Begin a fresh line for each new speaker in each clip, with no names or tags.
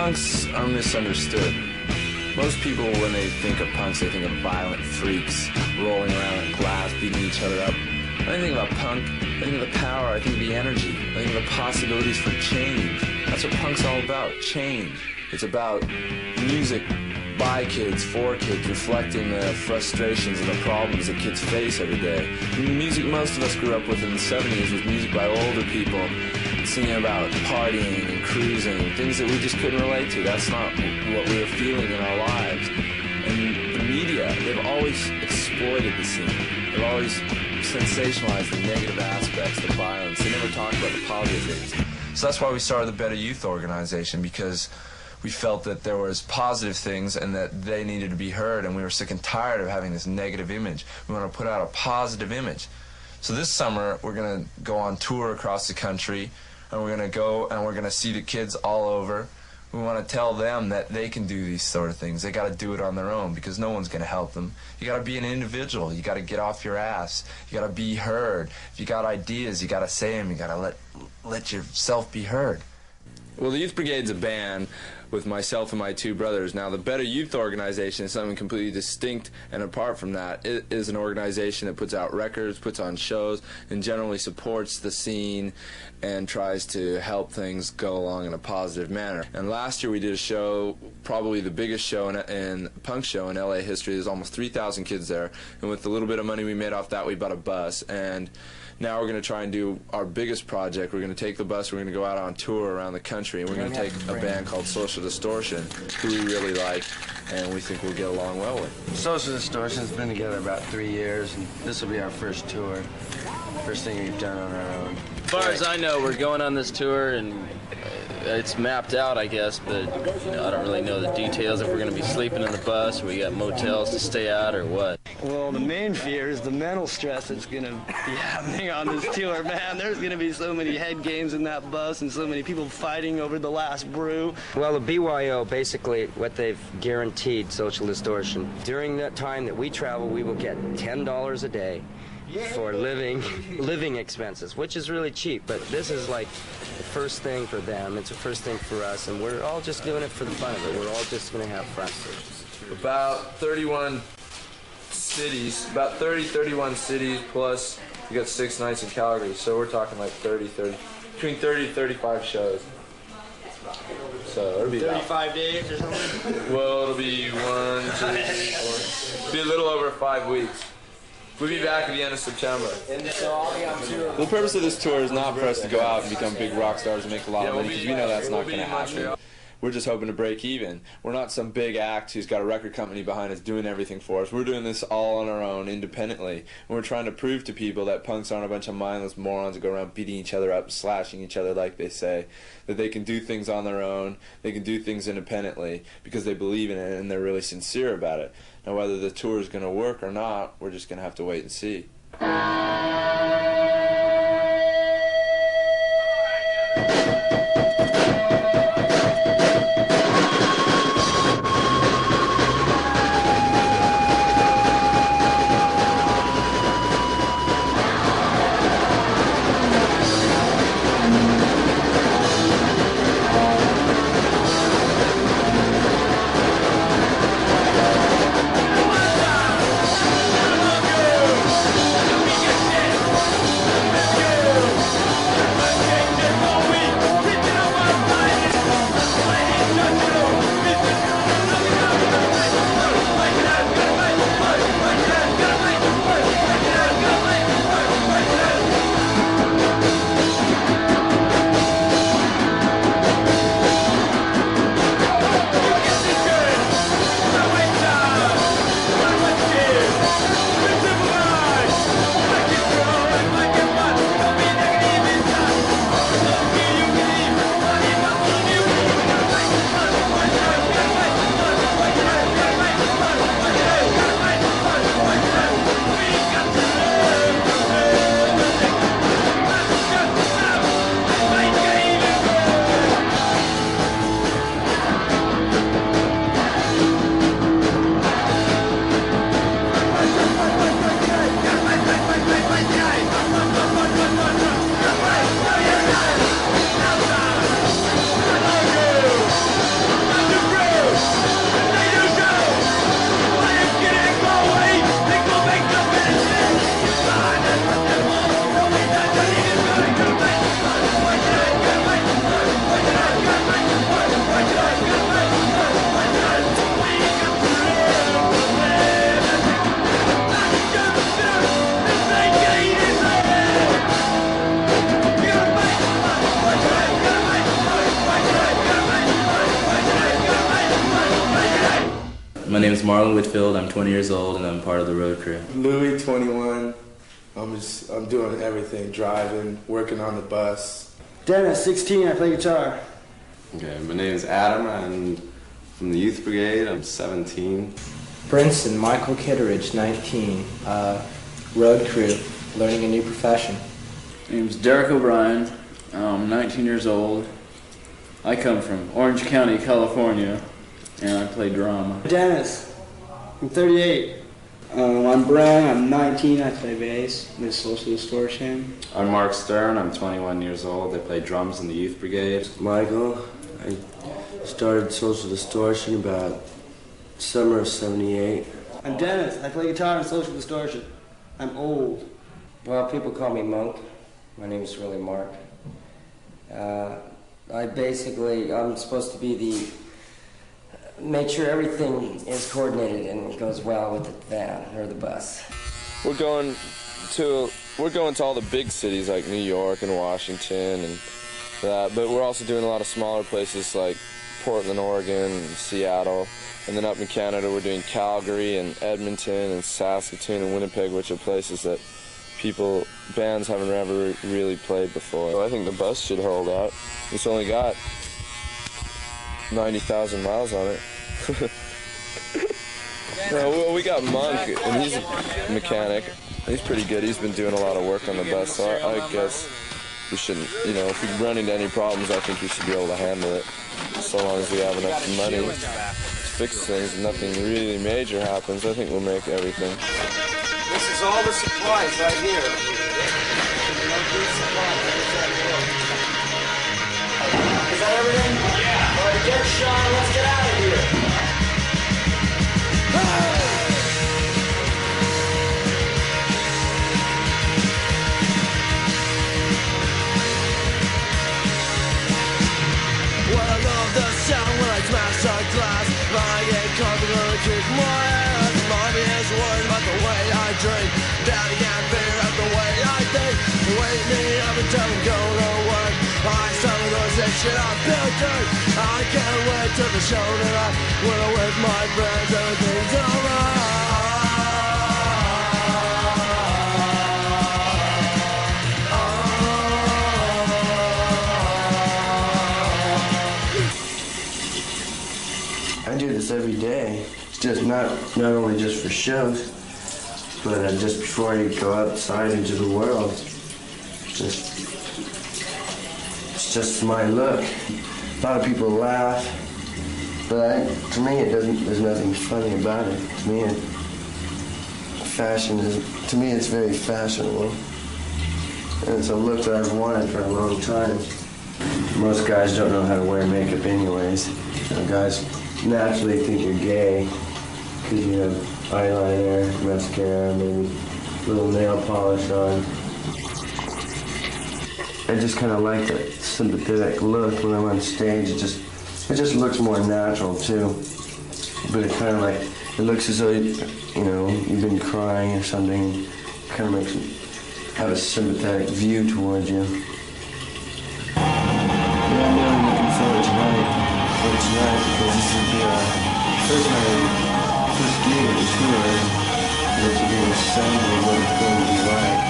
punks are misunderstood. Most people, when they think of punks, they think of violent freaks rolling around in glass, beating each other up. When I think about punk, I think of the power, I think of the energy, I think of the possibilities for change. That's what punk's all about, change. It's about music by kids, for kids, reflecting the frustrations and the problems that kids face every day. The music most of us grew up with in the 70s was music by older people, singing about partying and cruising, things that we just couldn't relate to. That's not what we were feeling in our lives. And the media, they've always exploited the scene. They've always sensationalized the negative aspects, the violence. They never talked about the positive things. So that's why we started the Better Youth organization, because we felt that there was positive things and that they needed to be heard, and we were sick and tired of having this negative image. We want to put out a positive image. So this summer, we're going to go on tour across the country, and we're going to go and we're going to see the kids all over. We want to tell them that they can do these sort of things. They got to do it on their own, because no one's going to help them. You got to be an individual. You got to get off your ass. You got to be heard. If you got ideas, you got to say them. You got to let yourself be heard. Well, the Youth Brigade's a band with myself and my two brothers. Now, the Better Youth organization is something completely distinct and apart from that. It is an organization that puts out records, puts on shows, and generally supports the scene and tries to help things go along in a positive manner. And last year we did a show, probably the biggest show in punk show in LA history. There's almost 3,000 kids there, and with the little bit of money we made off that, we bought a bus. And now we're going to try and do our biggest project. We're going to take the bus, we're going to go out on tour around the country, and we're going to take a band called Social Distortion, who we really like, and we think we'll get along well with.
Social Distortion's been together about 3 years, and this will be our first tour. First thing we've done on our own.
As far as I know, we're going on this tour, and it's mapped out, I guess, but I don't really know the details, if we're going to be sleeping in the bus, or we got motels to stay at, or what.
Well, the main fear is the mental stress that's going to be happening on this tour, man. There's going to be so many head games in that bus and so many people fighting over the last brew.
Well, the BYO, basically what they've guaranteed Social Distortion. During that time that we travel, we will get $10 a day for living expenses, which is really cheap, but this is like the first thing for them, it's the first thing for us, and we're all just doing it for the fun of it. We're all just going to have fun.
About 31 cities, about 31 cities, plus we got 6 nights in Calgary, so we're talking like between 30 and 35 shows. So it'll be
35 days or something?
Well, it'll be 1, 2, 3, 4. It'll be a little over 5 weeks. We'll be back at the end of September. The purpose of this tour is not for us to go out and become big rock stars and make a lot of money, because we know that's not going to happen. We're just hoping to break even. We're not some big act who's got a record company behind us doing everything for us. We're doing this all on our own, independently. And we're trying to prove to people that punks aren't a bunch of mindless morons who go around beating each other up, slashing each other like they say. That they can do things on their own, they can do things independently, because they believe in it and they're really sincere about it. Now, whether the tour is going to work or not, we're just going to have to wait and see.
My name is Marlon Whitfield. I'm 20 years old and I'm part of the road crew.
Louis, 21. I'm doing everything, driving, working on the bus.
Dennis, 16, I play guitar.
Okay, my name is Adam. I'm from the Youth Brigade. I'm 17.
Brinson Michael Kitteridge, 19. Road crew, learning a new profession.
My name's Derek O'Brien. I'm 19 years old. I come from Orange County, California, and I play drama.
Dennis, I'm 38.
I'm Brian, I'm 19, I play bass with Social Distortion.
I'm Mark Stern. I'm 21 years old. I play drums in the Youth Brigade.
Michael, I started Social Distortion about summer of '78.
I'm Dennis, I play guitar in Social Distortion. I'm old.
Well, people call me Monk. My name is really Mark. I'm supposed to be make sure everything is coordinated and goes well with the van or the bus.
We're going to all the big cities like New York and Washington and that, but we're also doing a lot of smaller places like Portland, Oregon, and Seattle. And then up in Canada, we're doing Calgary and Edmonton and Saskatoon and Winnipeg, which are places that bands haven't ever really played before. So I think the bus should hold out. It's only got 90,000 miles on it. No, we got Monk, and he's a mechanic. He's pretty good. He's been doing a lot of work on the bus, so I guess we shouldn't, if we run into any problems, I think we should be able to handle it, so long as we have enough money to fix things and nothing really major happens. I think we'll make everything.
This is all the supplies right here. Is that everything? Yeah. All right, get Sean, let's get out of here.
Well, I love the sound when I smash a glass. I get comfortable and kick my ass. Mommy is worried about the way I drink. Daddy can't figure out the way I think. Wake me up and tell me go to work. I started those that shit I feel good. I can't wait till the show tonight. When I'm with my friends, everything's alright.
I do this every day. It's just not only just for shows, but just before you go outside into the world. It's just my look. A lot of people laugh, but to me there's nothing funny about it. To me, it's very fashionable. And it's a look that I've wanted for a long time. Most guys don't know how to wear makeup anyways. Guys naturally think you're gay because you have eyeliner, mascara, maybe a little nail polish on. I just kind of like that sympathetic look when I'm on stage. It just looks more natural too. But it looks as though you've been crying or something. It kind of makes you have a sympathetic view towards you. Yeah, I'm really looking forward tonight because this will be our first gig of the tour, and it's being assembled what it's going to be like.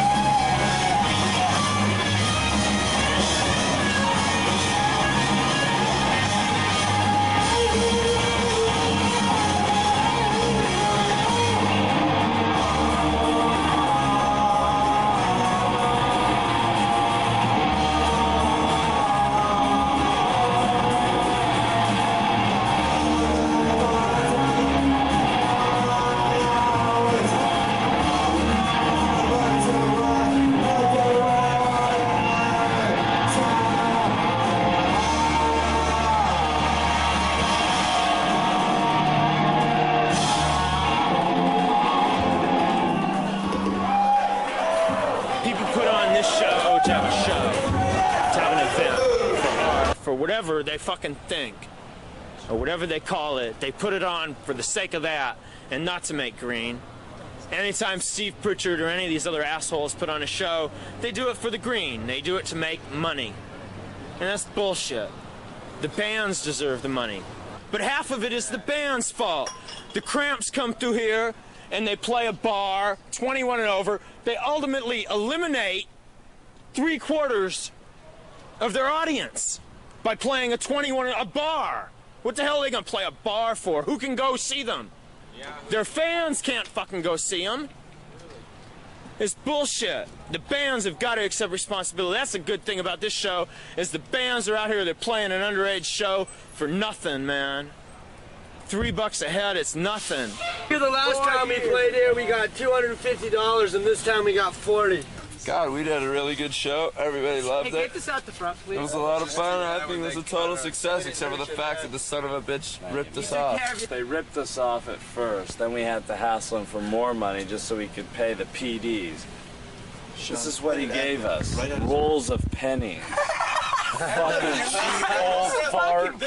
Whatever they fucking think, or whatever they call it, they put it on for the sake of that and not to make green. Anytime Steve Pritchard or any of these other assholes put on a show, they do it for the green. They do it to make money. And that's bullshit. The bands deserve the money. but half of it is the band's fault. The Cramps come through here and they play a bar, 21 and over. They ultimately eliminate 3/4 of their audience by playing a bar. What the hell are they gonna play a bar for? Who can go see them? Their fans can't fucking go see them. It's bullshit. The bands have got to accept responsibility. That's the good thing about this show, is the bands are out here, they're playing an underage show for nothing, man. $3 a head, it's nothing.
The last time we played here, we got $250, and this time we got $40.
God, we did a really good show. Everybody loved it.
Get this out the front, please.
It was a lot of fun. I think it was a total success, except for the fact that the son of a bitch ripped us off.
They ripped us off at first, then we had to hassle him for more money just so we could pay the PDs. This is what he gave us. Rolls of pennies. Fucking cheap old fart.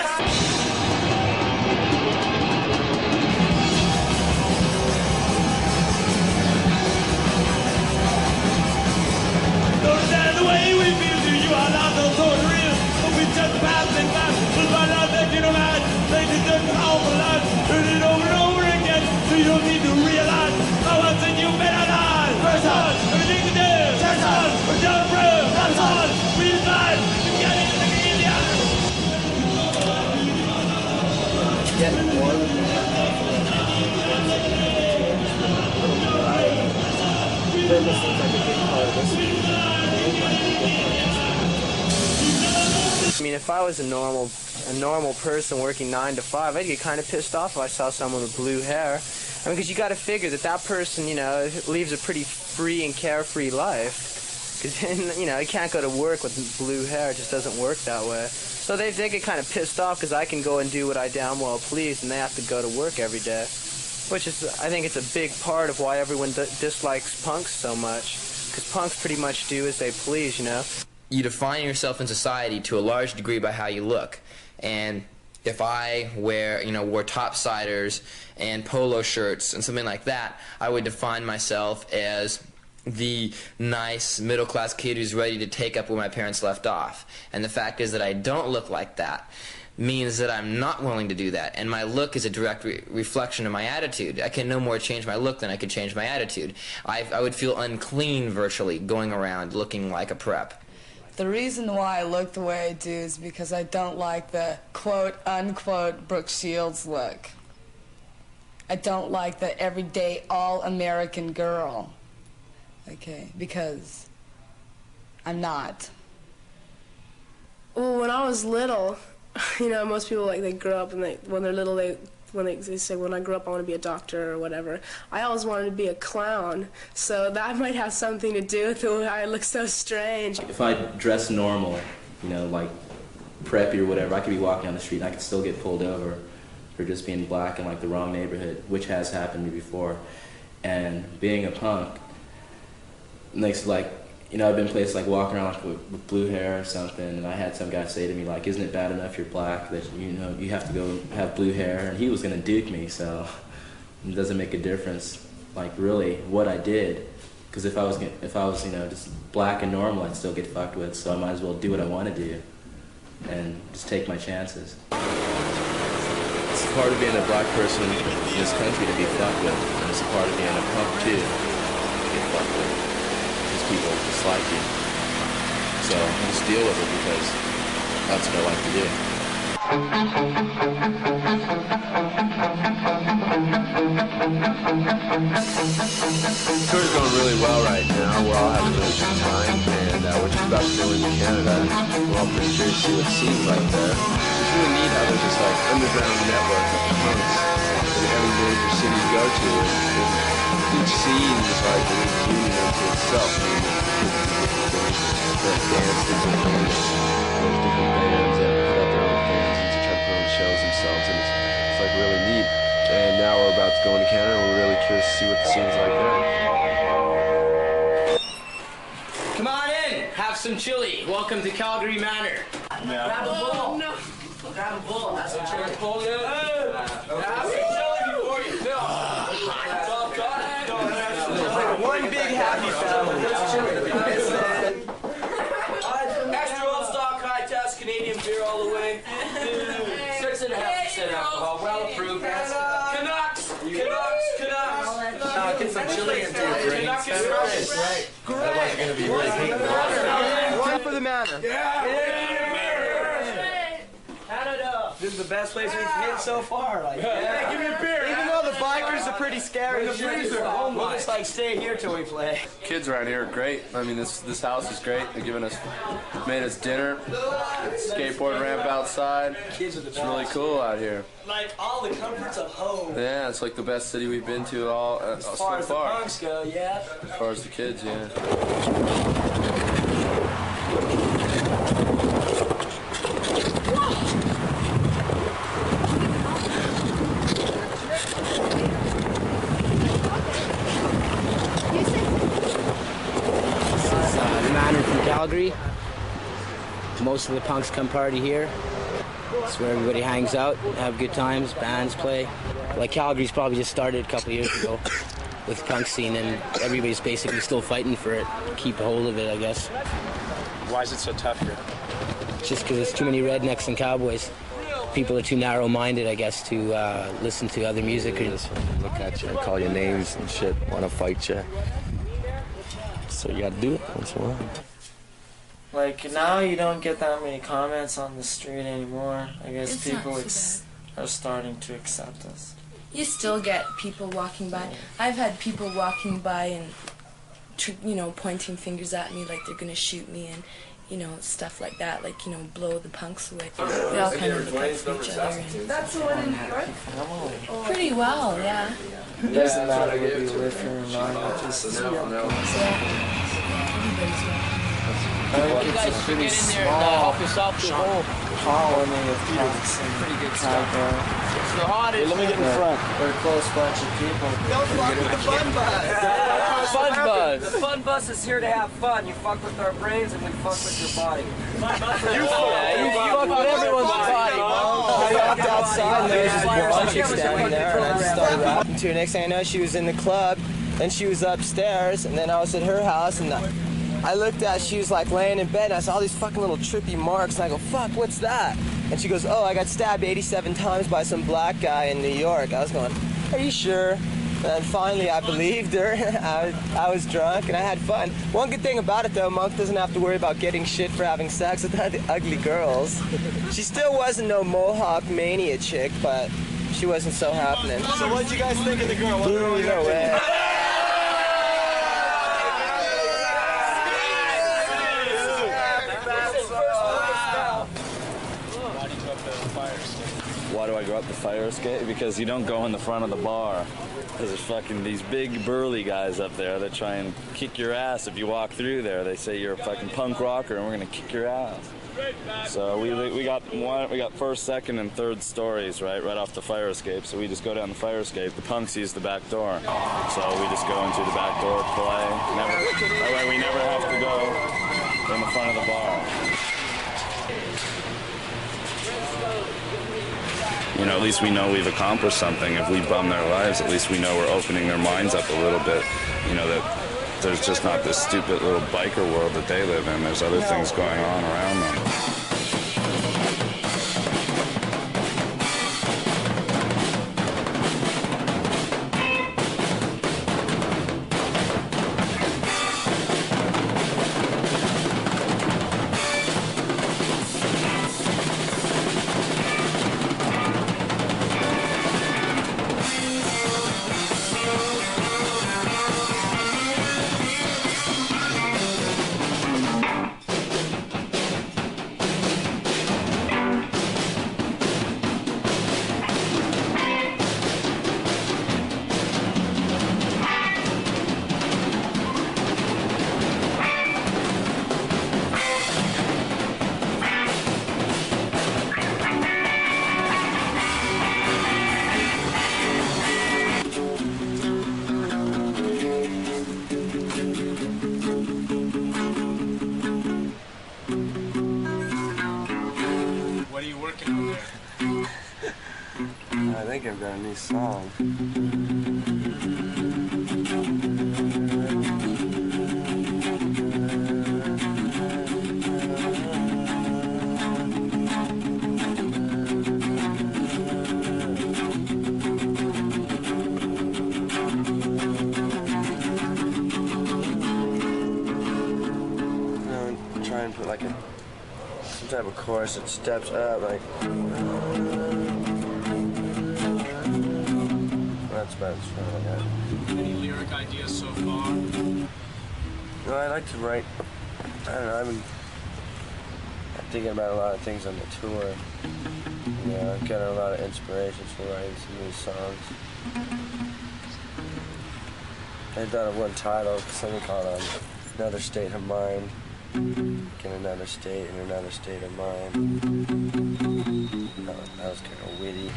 The way we feel to you are not so real. We just passing by, but by now that you know that they just awful lot. Turn it over and over again, so you don't need to realize how I said you better not. Press on, everything to do. Press on, or jump through. Press on, we fight. You got it in the media. Get one. Purpose seems like a big part of this. I mean, if I was a normal person working 9 to 5, I'd get kind of pissed off if I saw someone with blue hair. I mean, because you got to figure that person, you know, leaves a pretty free and carefree life. Because then, you know, you can't go to work with blue hair. It just doesn't work that way. So they get kind of pissed off because I can go and do what I damn well please, and they have to go to work every day. Which is, I think it's a big part of why everyone dislikes punks so much. Because punks pretty much do as they please, you know.
You define yourself in society to a large degree by how you look. And if I wore topsiders and polo shirts and something like that, I would define myself as the nice middle-class kid who's ready to take up where my parents left off. And the fact is that I don't look like that means that I'm not willing to do that, and my look is a direct reflection of my attitude. I can no more change my look than I could change my attitude. I would feel unclean virtually going around looking like a prep.
The reason why I look the way I do is because I don't like the quote-unquote Brooke Shields look. I don't like the everyday all-American girl. Okay, because I'm not.
Well, when I was little, you know, most people, like, they grow up and when they're little, they say, when I grow up I want to be a doctor or whatever. I always wanted to be a clown, so that might have something to do with the way I look so strange.
If I dress normal, you know, like preppy or whatever, I could be walking down the street and I could still get pulled over for just being black in like the wrong neighborhood, which has happened to me before. And being a punk makes, like, you know, I've been places like walking around with blue hair or something, and I had some guy say to me, like, isn't it bad enough you're black that, you know, you have to go have blue hair? And he was going to duke me, so it doesn't make a difference, like, really, what I did. Because if I was, you know, just black and normal, I'd still get fucked with, so I might as well do what I want to do and just take my chances.
It's part of being a black person in this country to be fucked with, and it's a part of being a punk, too, to get fucked with. People dislike you. So just deal with it because that's what I like to do. Tour's going really well right now. We're all having a really good time, and we're just about to go into Canada. We're all pretty curious to see what it seems like there. It's really neat how there's this like underground network of punks in every major city you go to. And each scene is like a unit unto itself. That dance, there's different bands that put out their own things and to try to put on shows themselves, and it's like really neat. And now we're about to go into Canada, and we're really curious to see what the scene's like there.
Come on in, have some chili. Welcome to Calgary Manor.
Yeah.
Grab a bowl.
Oh, no.
Grab a bowl. Have some chili. Pull it. Have some chili before you fill.
One big happy family.
Extra old stock, high test, Canadian beer all the way. 6.5% alcohol. Get some chili into your drinks. Great. Otherwise you're going to be really hating.
One for the manor.
Canada.
This is the best place we've hit so far. Like,
Hey, give me a beer.
Even though the bikers are pretty scary,
In the freezer. Oh
we'll
my.
just like stay here till we play.
Kids around here are great. I mean, this house is great. They're made us dinner, skateboard ramp outside. It's really cool out here.
Like all the comforts of home.
Yeah, it's like the best city we've been to all
As
so
far as the
far.
punks go, yeah.
As far as the kids, yeah.
The Manor from Calgary. Most of the punks come party here. It's where everybody hangs out, have good times, bands play. Like Calgary's probably just started a couple years ago with the punk scene, and everybody's basically still fighting for it, keep a hold of it, I guess.
Why is it so tough here?
Just because there's too many rednecks and cowboys. People are too narrow-minded, I guess, to listen to other music.
Look at you, call you names and shit, want to fight you. So you got to do it once in a while.
Like, now you don't get that many comments on the street anymore. I guess
It's
people
not too bad.
are starting to accept us.
You still get people walking by. I've had people walking by and, pointing fingers at me like they're gonna shoot me and, stuff like that. Like, blow the punks away. They all kind of look out for each other. And
That's the one in New York?
pretty well, yeah.
It doesn't matter whether you live here or not, you just I think it's a pretty small colony of punks in Calgary.
Let me get in front.
We're a close bunch of people.
Don't fuck with the fun bus.
Fun bus.
The fun bus is here to have fun. You fuck with our brains and we fuck with your body.
You fuck with everyone's body.
I walked outside and there was this blonde chick standing there, and I just started rapping to her. Next thing I know, she was in the club, then she was upstairs, and then I was at her house, and I looked at, she was like laying in bed, and I saw all these fucking little trippy marks, and I go, fuck, what's that? And she goes, oh, I got stabbed 87 times by some black guy in New York. I was going, are you sure? And finally I believed her. I was drunk and I had fun. One good thing about it though, Monk doesn't have to worry about getting shit for having sex with the ugly girls. She still wasn't no Mohawk mania chick, but she wasn't so happening.
So what'd you guys think of the girl?
Boo, no way.
Why do I go up the fire escape? Because you don't go in the front of the bar. Because there's fucking these big burly guys up there that try and kick your ass if you walk through there. They say you're a fucking punk rocker and we're gonna kick your ass. So we got first, second, and third stories right off the fire escape. So we just go down the fire escape. The punks use the back door. So we just go into the back door, play. That way we never have to go in the front of the bar. At least we know we've accomplished something. If we bum their lives, at least we know we're opening their minds up a little bit. That there's just not this stupid little biker world that they live in. There's other things going on around them.
What are you working on there?
I think I've got a new song.
like some type of chorus that steps up, like. That's about as far as I got.
Any lyric ideas so far?
No, I like to write. I don't know. I've been thinking about a lot of things on the tour. You know, I've got a lot of inspirations for writing some new songs. I thought of one title, something called Another State of Mind. In another state, in another state of mind. That was kind of witty.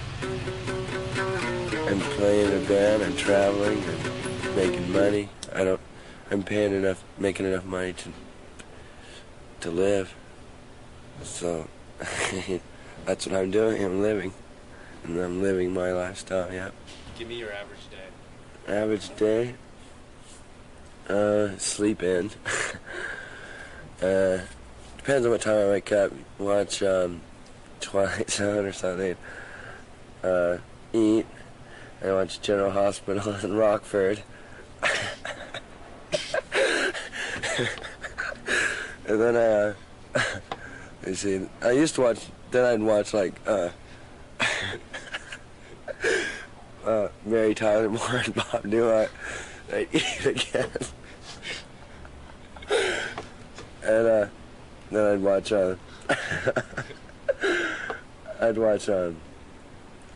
I'm playing in a band, I'm traveling, and making money. I'm making enough money to live. So, that's what I'm doing, I'm living. And I'm living my lifestyle, yeah.
Give me your average day.
Average day? Sleep in. Depends on what time I wake up. Watch Twilight Zone or something. Eat. I watch General Hospital in Rockford. And then let's see. I used to watch. Then I'd watch like Mary Tyler Moore and Bob Newhart. I'd eat again. And then I'd watch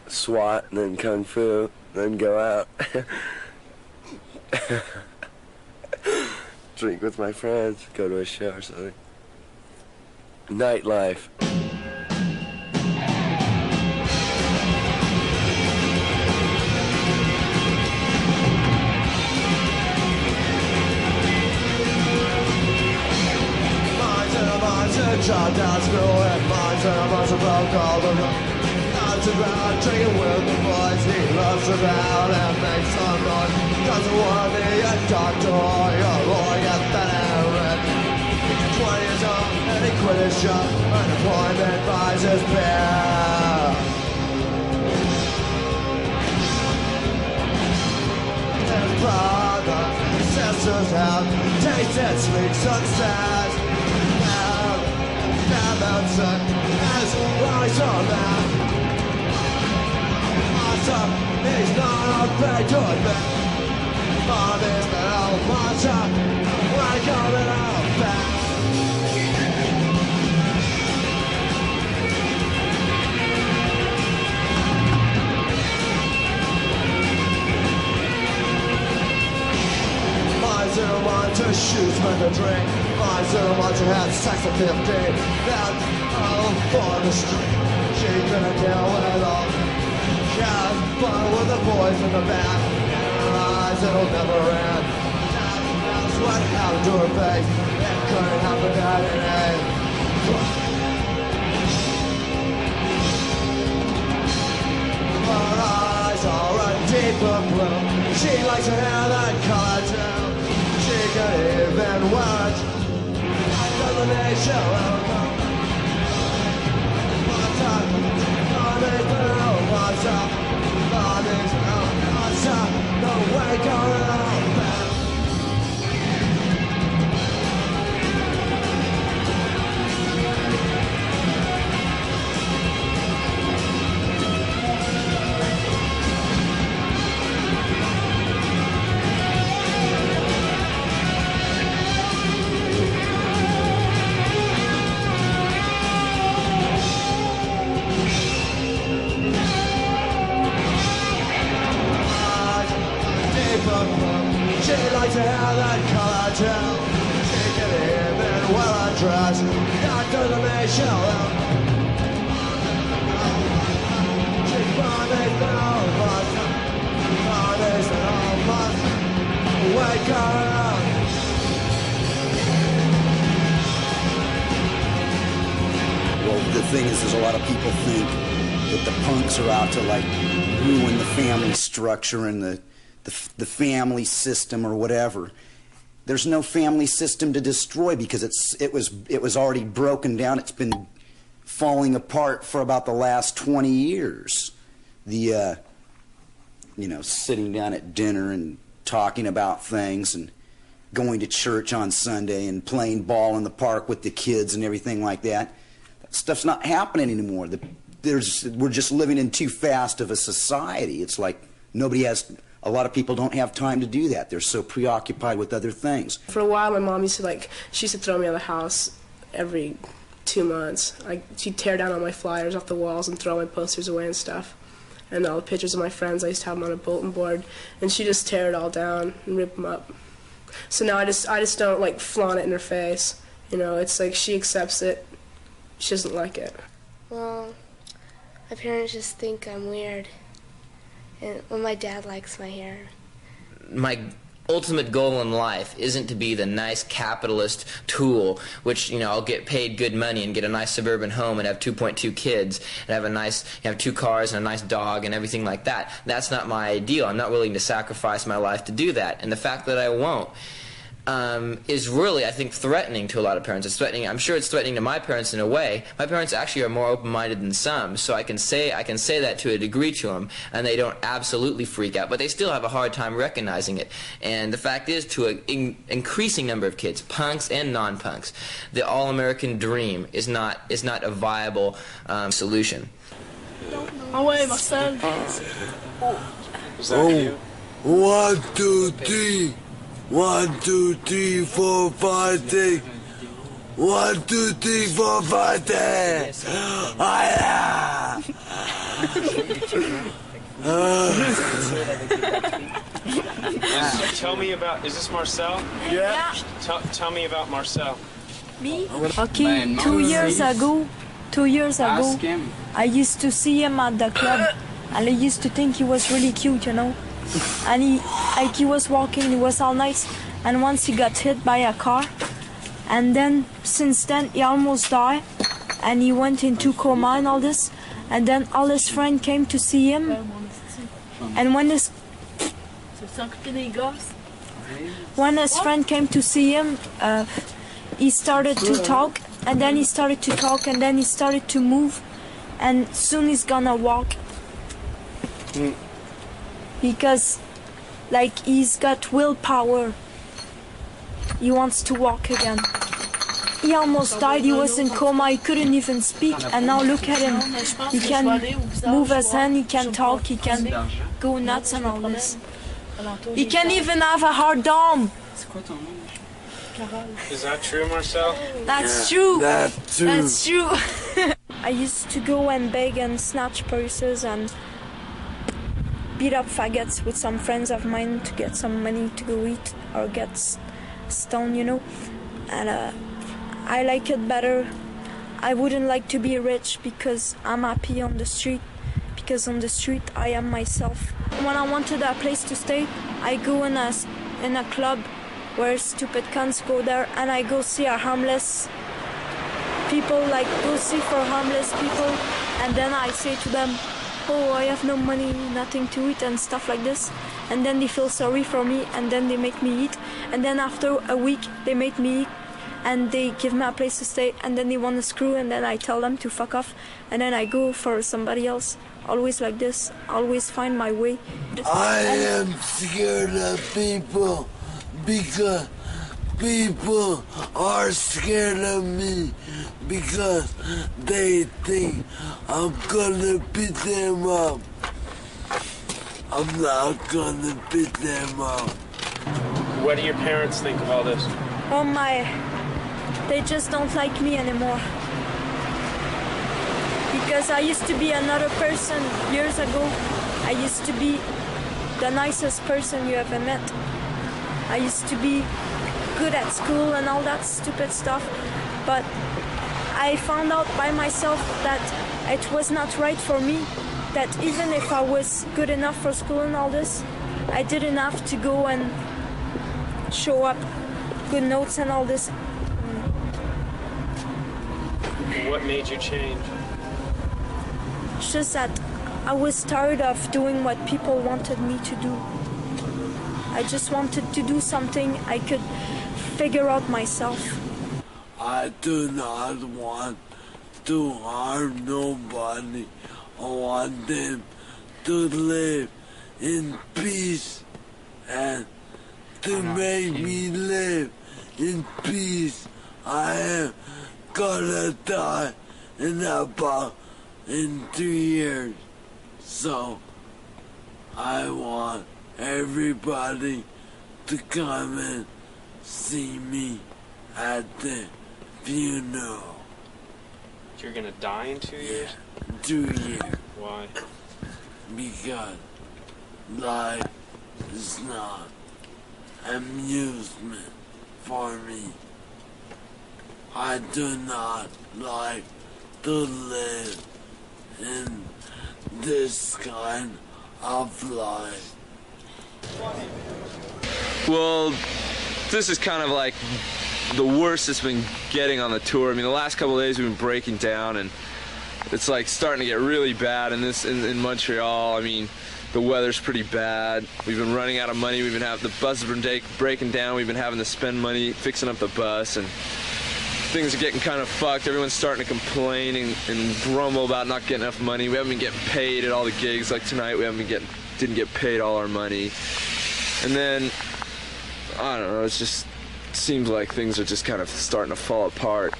SWAT and then Kung Fu, then go out. Drink with my friends, go to a show or something. Nightlife.
Chopped down school and minds and a bunch of broke all the road. Out around drinking with the boys. He loves around and makes some noise. Doesn't want to be a doctor or a lawyer that I read. He's 20 years old and he quit his job. Unemployment buys his beer. His brothers and sisters have tasted sweet success. Mountain as rise on that. Monster, he's not afraid to admit. Mom is the old monster, we're coming out back. Mine's who want to shoot, smoke and drink. Mine's who want to have sex at 15. Then, for the street, she couldn't deal with it all. Can't fun with the boys in the back. In her eyes, it'll never end. That's what happened to her face. It couldn't happen at an end. Her eyes are a deeper blue. She likes her hair that color too. She could even wear it. After the nation will come. She likes to have that color too. She can even well undressed. Not to the Michelle. She's Monday's been all month. Monday's been all month. Wake her up.
Well, the thing is, there's a lot of people think that the punks are out to like ruin the family structure and the family system or whatever. There's no family system to destroy because it was already broken down. It's been falling apart for about the last 20 years. The sitting down at dinner and talking about things, and going to church on Sunday and playing ball in the park with the kids and everything like that. That stuff's not happening anymore. We're just living in too fast of a society. It's like a lot of people don't have time to do that. They're so preoccupied with other things.
For a while, my mom used to throw me out of the house every 2 months. She'd tear down all my flyers off the walls and throw my posters away and stuff. And all the pictures of my friends, I used to have them on a bulletin board. And she'd just tear it all down and rip them up. So now I just don't like flaunt it in her face. You know, it's like she accepts it. She doesn't like it.
Well, my parents just think I'm weird. And my dad likes my hair.
My ultimate goal in life isn't to be the nice capitalist tool, which, you know, I'll get paid good money and get a nice suburban home and have 2.2 kids and have 2 cars and a nice dog and everything like that. That's not my ideal. I'm not willing to sacrifice my life to do that. And the fact that I won't is really, I think, threatening to a lot of parents. It's threatening. I'm sure it's threatening to my parents in a way. My parents actually are more open-minded than some, so I can say that to a degree to them, and they don't absolutely freak out, but they still have a hard time recognizing it. And the fact is, to an increasing number of kids, punks and non-punks, the all-American dream is not a viable solution.
Ah ouais, Marcel.
Oh, 1, 2, 3. 1, 2, 3, 4, 5, 6. 1, 2, 3, 4, 5, 6.
Tell me about, is this Marcel?
Yeah.
Tell me about Marcel.
Me? Okay, 2 years ago, I used to see him at the club, and I used to think he was really cute, you know. And he was walking, he was all nice, and once he got hit by a car, and then since then he almost died, and he went into coma and all this, and then all his friends came to see him, and when his friend came to see him, he started to talk, and then he started to talk, and then he started to move, and soon he's gonna walk. Because, like, he's got willpower. He wants to walk again. He almost died. He was in coma. He couldn't even speak. And now look at him. He can move his hand. He can talk. He can go nuts and all this. He can even have a hard arm.
Is that true, Marcel?
That's true.
That's true.
That's true. I used to go and beg and snatch purses and beat up faggots with some friends of mine to get some money to go eat or get stoned, you know. And I like it better. I wouldn't like to be rich because I'm happy on the street. Because on the street I am myself. When I wanted a place to stay, I go in a club where stupid cunts go there, and I go see a homeless people, like go see for homeless people, and then I say to them, oh, I have no money, nothing to eat and stuff like this. And then they feel sorry for me, and then they make me eat. And then after a week, they make me eat, and they give me a place to stay, and then they want to screw, and then I tell them to fuck off, and then I go for somebody else. Always like this, always find my way.
I am scared of people because people are scared of me because they think I'm gonna beat them up. I'm not gonna beat them up.
What do your parents think of all this?
Oh my, they just don't like me anymore. Because I used to be another person years ago. I used to be the nicest person you ever met. I used to be good at school and all that stupid stuff, but I found out by myself that it was not right for me, that even if I was good enough for school and all this, I didn't have to go and show up good notes and all this.
What made you change?
It's just that I was tired of doing what people wanted me to do. I just wanted to do something I could figure out myself.
I do not want to harm nobody. I want them to live in peace and to make me live in peace. I am gonna die in about in 2 years. So I want everybody to come and see me at the funeral.
You're gonna die in 2 years?
2 years.
Why?
Because life is not amusement for me. I do not like to live in this kind of life.
Well, this is kind of like the worst it's been getting on the tour. I mean, the last couple of days we've been breaking down, and it's like starting to get really bad in Montreal. I mean, the weather's pretty bad. We've been running out of money. We've been having the bus has been breaking down. We've been having to spend money fixing up the bus, and things are getting kind of fucked. Everyone's starting to complain and grumble about not getting enough money. We haven't been getting paid at all the gigs. Like tonight, we didn't get paid all our money. And then I don't know. It just seems like things are just kind of starting to fall apart.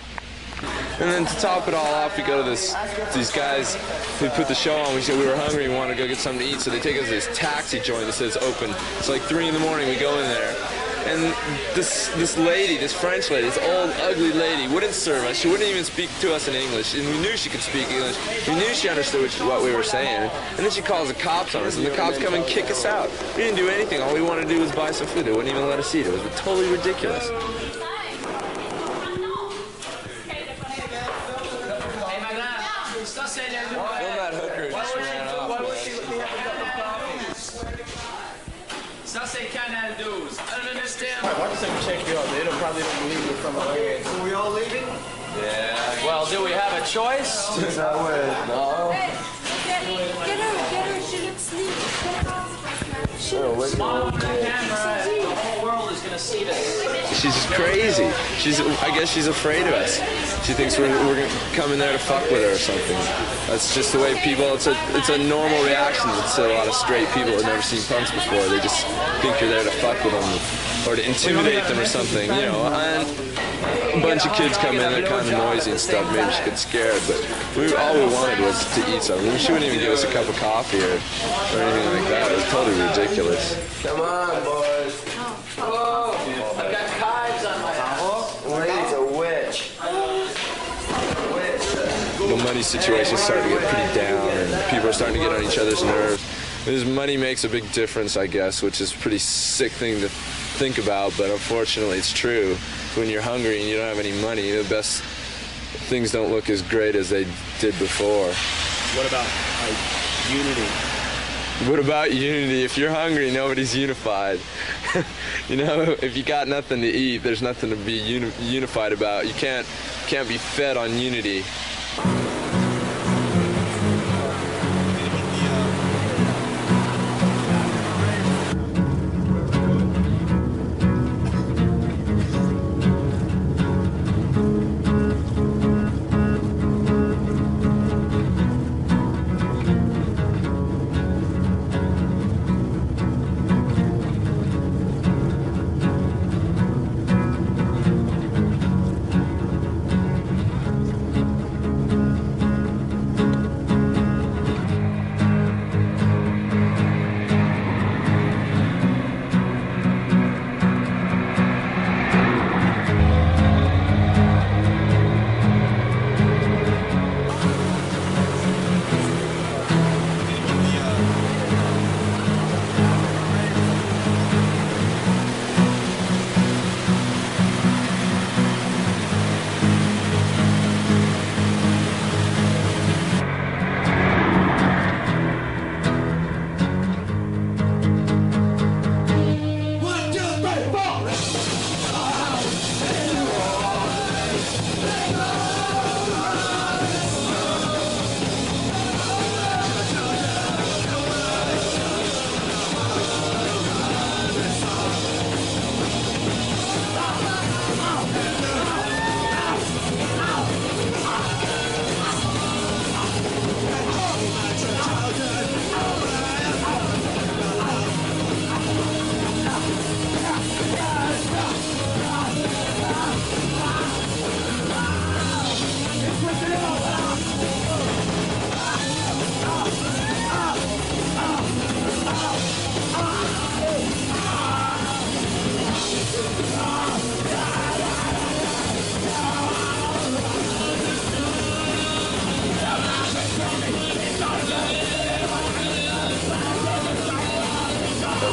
And then to top it all off, we go to these guys who put the show on. We said we were hungry, we wanted to go get something to eat, so they take us to this taxi joint that says open. It's like 3 in the morning, we go in there. And this lady, this French lady, this old, ugly lady, wouldn't serve us. She wouldn't even speak to us in English. And we knew she could speak English. We knew she understood what we were saying. And then she calls the cops on us, and the cops come and kick us out. We didn't do anything. All we wanted to do was buy some food. They wouldn't even let us eat. It was totally ridiculous.
That hooker just ran off.
Ça c'est Canal 12. I don't understand.
Why don't you check you out? They probably don't believe you're from LA. So we all leaving?
Yeah. Well, do we have a choice?
No.
Get her, she looks sleep.
Smile on the camera, the whole world is gonna see this.
She's crazy. I guess she's afraid of us. She thinks we're gonna come in there to fuck with her or something. That's just the way people. It's a normal reaction to a lot of straight people who've never seen punks before. They just think you're there to fuck with them or to intimidate them or something, you know. And a bunch of kids come in, they're kind of noisy and stuff. Maybe she gets scared, but all we wanted was to eat something. She wouldn't even give us a cup of coffee or anything like that. It was totally ridiculous.
Come on, boys.
Oh, I've got knives on my house.
Lady's a witch.
The money situation is starting to get pretty down, and people are starting to get on each other's nerves. This money makes a big difference, I guess, which is a pretty sick thing to think about, but unfortunately it's true. When you're hungry and you don't have any money, the best things don't look as great as they did before.
What about unity?
What about unity? If you're hungry, nobody's unified. You know, if you got nothing to eat, there's nothing to be unified about. You can't be fed on unity.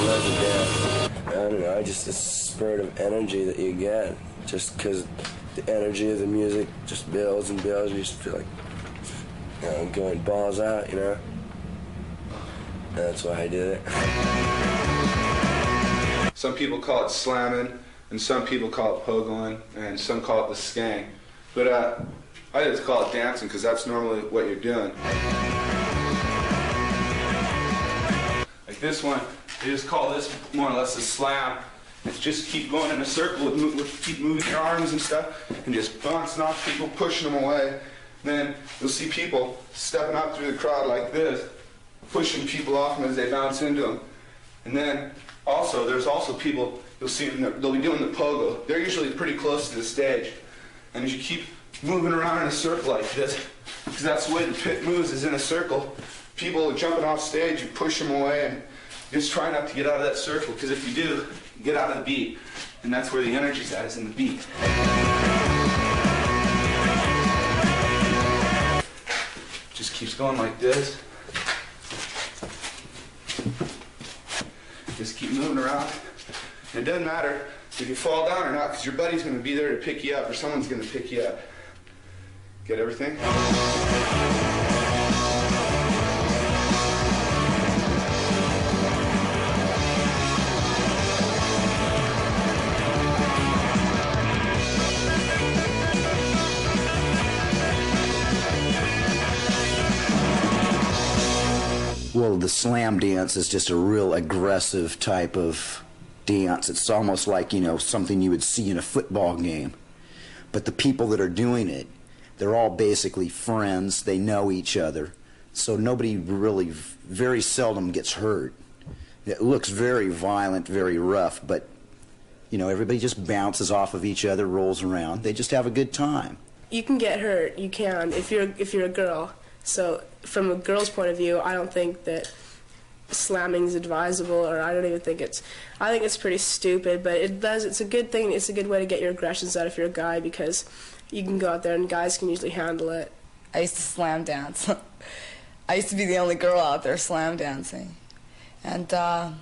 love to dance. I don't know, just the spirit of energy that you get, just because the energy of the music just builds and builds, and you just feel like, you know, going balls out, you know? And that's why I did it.
Some people call it slamming, and some people call it pogoing, and some call it the skang. But I just call it dancing because that's normally what you're doing. Like this one, they just call this more or less a slam. It's just keep going in a circle, keep moving your arms and stuff, and just bouncing off people, pushing them away. Then you'll see people stepping up through the crowd like this, pushing people off them as they bounce into them. And then also, there's also people, you'll see them, they'll be doing the pogo. They're usually pretty close to the stage. And as you keep moving around in a circle like this, because that's the way the pit moves, is in a circle, people are jumping off stage, you push them away, and just try not to get out of that circle, because if you do, you get out of the beat. And that's where the energy's at, is in the beat. Just keeps going like this. Just keep moving around. And it doesn't matter if you fall down or not, because your buddy's going to be there to pick you up, or someone's going to pick you up. Get everything?
Well, the slam dance is just a real aggressive type of dance. It's almost like, you know, something you would see in a football game. But the people that are doing it, they're all basically friends. They know each other. So nobody really, very seldom gets hurt. It looks very violent, very rough, but, you know, everybody just bounces off of each other, rolls around. They just have a good time.
You can get hurt. You can if you're a girl. So from a girl's point of view, I don't think that slamming is advisable, or I don't even think it's. I think it's pretty stupid, but it's a good thing. It's a good way to get your aggressions out if you're a guy, because you can go out there and guys can usually handle it.
I used to slam dance. I used to be the only girl out there slam dancing, and I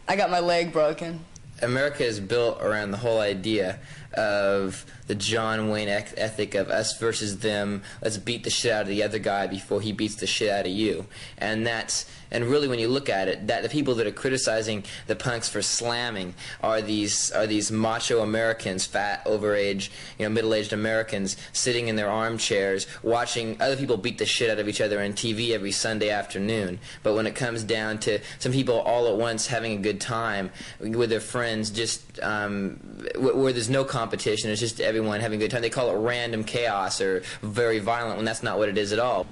got my leg broken.
America is built around the whole idea of the John Wayne ethic of us versus them. Let's beat the shit out of the other guy before he beats the shit out of you. And really, when you look at it, that the people that are criticizing the punks for slamming are these macho Americans, fat, overage, middle-aged Americans sitting in their armchairs watching other people beat the shit out of each other on TV every Sunday afternoon. But when it comes down to some people all at once having a good time with their friends, just where there's no competition, it's just everyone having a good time. They call it random chaos or very violent, when that's not what it is at all.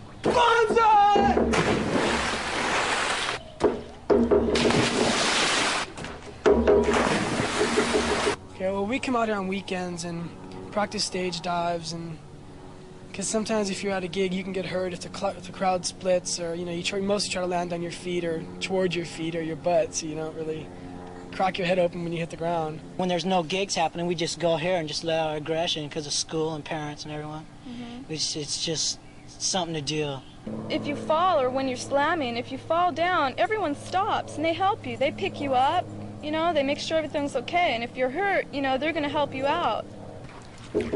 Okay, well, we come out here on weekends and practice stage dives, and because sometimes if you're at a gig, you can get hurt if the crowd splits, or you mostly try to land on your feet or towards your feet or your butt, so you don't really crack your head open when you hit the ground.
When there's no gigs happening, we just go here and just let out our aggression because of school and parents and everyone. Mm-hmm. It's just something to do.
If you fall, or when you're slamming, if you fall down, everyone stops and they help you. They pick you up, they make sure everything's okay. And if you're hurt, they're going to help you out.
Well,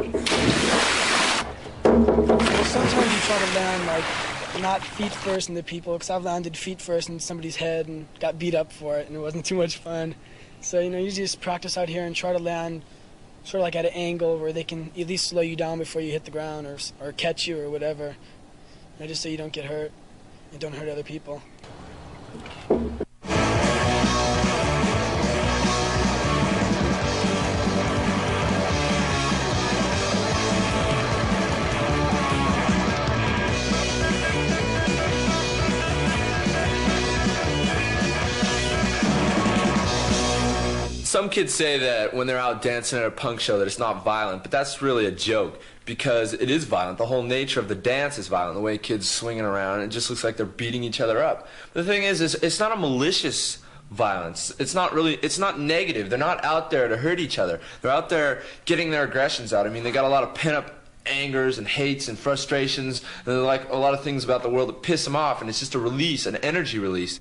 sometimes you try to land, not feet first into people, because I've landed feet first in somebody's head and got beat up for it, and it wasn't too much fun. So, you just practice out here and try to land sort of like at an angle where they can at least slow you down before you hit the ground, or catch you or whatever. Just so you don't get hurt and don't hurt other people.
Some kids say that when they're out dancing at a punk show that it's not violent, but that's really a joke, because it is violent. The whole nature of the dance is violent, the way kids swinging around. It just looks like they're beating each other up. The thing is it's not a malicious violence. It's not negative. They're not out there to hurt each other. They're out there getting their aggressions out. I mean, they got a lot of pent-up angers and hates and frustrations, and they're like a lot of things about the world that piss them off, and it's just a release, an energy release.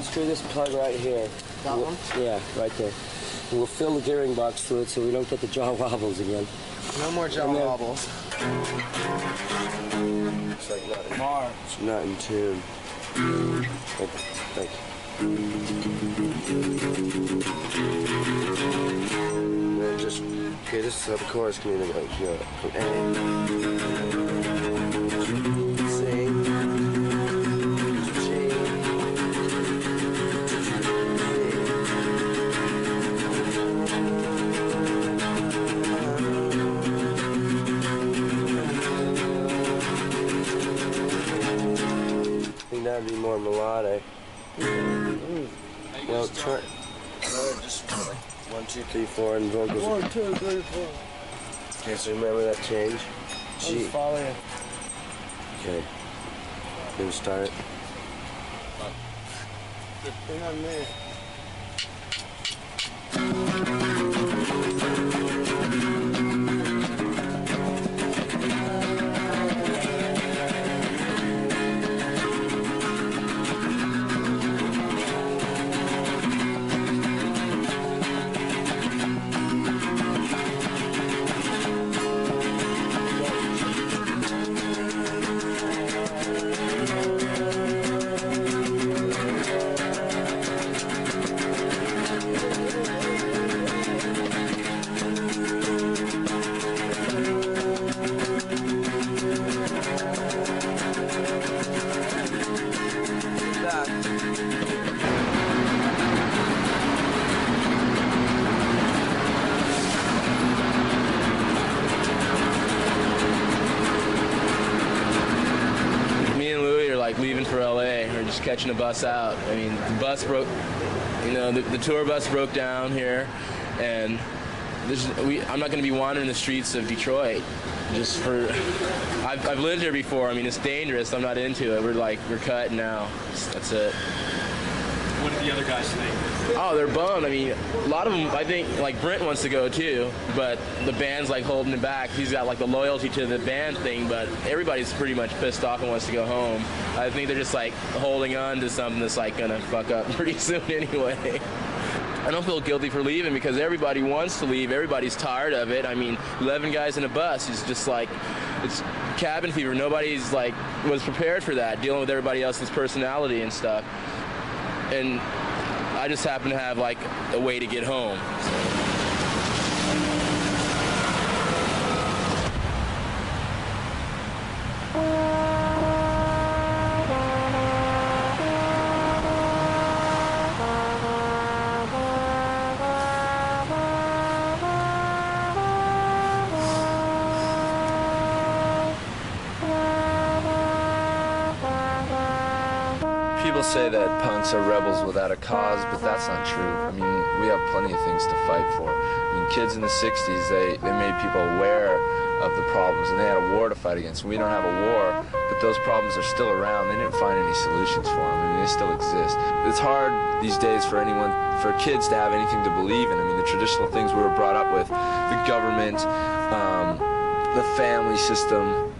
unscrew this plug right here.
That one?
Yeah, right there. And we'll fill the gearing box fluid so we don't get the jaw wobbles again.
No more jaw wobbles.
It's like not, it's not in tune. Like. And then just, okay, this is how the chorus can be like, you know, from A. C. G. I think that'd be more melodic. Well, try. Just like 1, 2, 3, 4, and vocals.
1, 2, 3, 4.
Okay, so remember that change? G.
Just follow you.
Okay. Then start it.
Hang on there.
Leaving for LA or just catching a bus out. I mean, the bus broke, you know, the tour bus broke down here, and I'm not going to be wandering the streets of Detroit just for, I've lived here before. I mean, it's dangerous. I'm not into it. We're cut now. That's it.
What did the other guys think?
Oh, they're bummed. I mean, a lot of them, I think, like Brent wants to go too, but the band's like holding him back. He's got like the loyalty to the band thing, but everybody's pretty much pissed off and wants to go home. I think they're just like holding on to something that's like gonna fuck up pretty soon anyway. I don't feel guilty for leaving because everybody wants to leave. Everybody's tired of it. I mean, 11 guys in a bus is just like, it's cabin fever. Nobody's like, was prepared for that, dealing with everybody else's personality and stuff. And I just happen to have like a way to get home.
People say that punks are rebels without a cause, but that's not true. I mean, we have plenty of things to fight for. I mean, kids in the 60s, they made people aware of the problems, and they had a war to fight against. We don't have a war, but those problems are still around. They didn't find any solutions for them. I mean, they still exist. It's hard these days for kids to have anything to believe in. I mean, the traditional things we were brought up with, the government, the family system,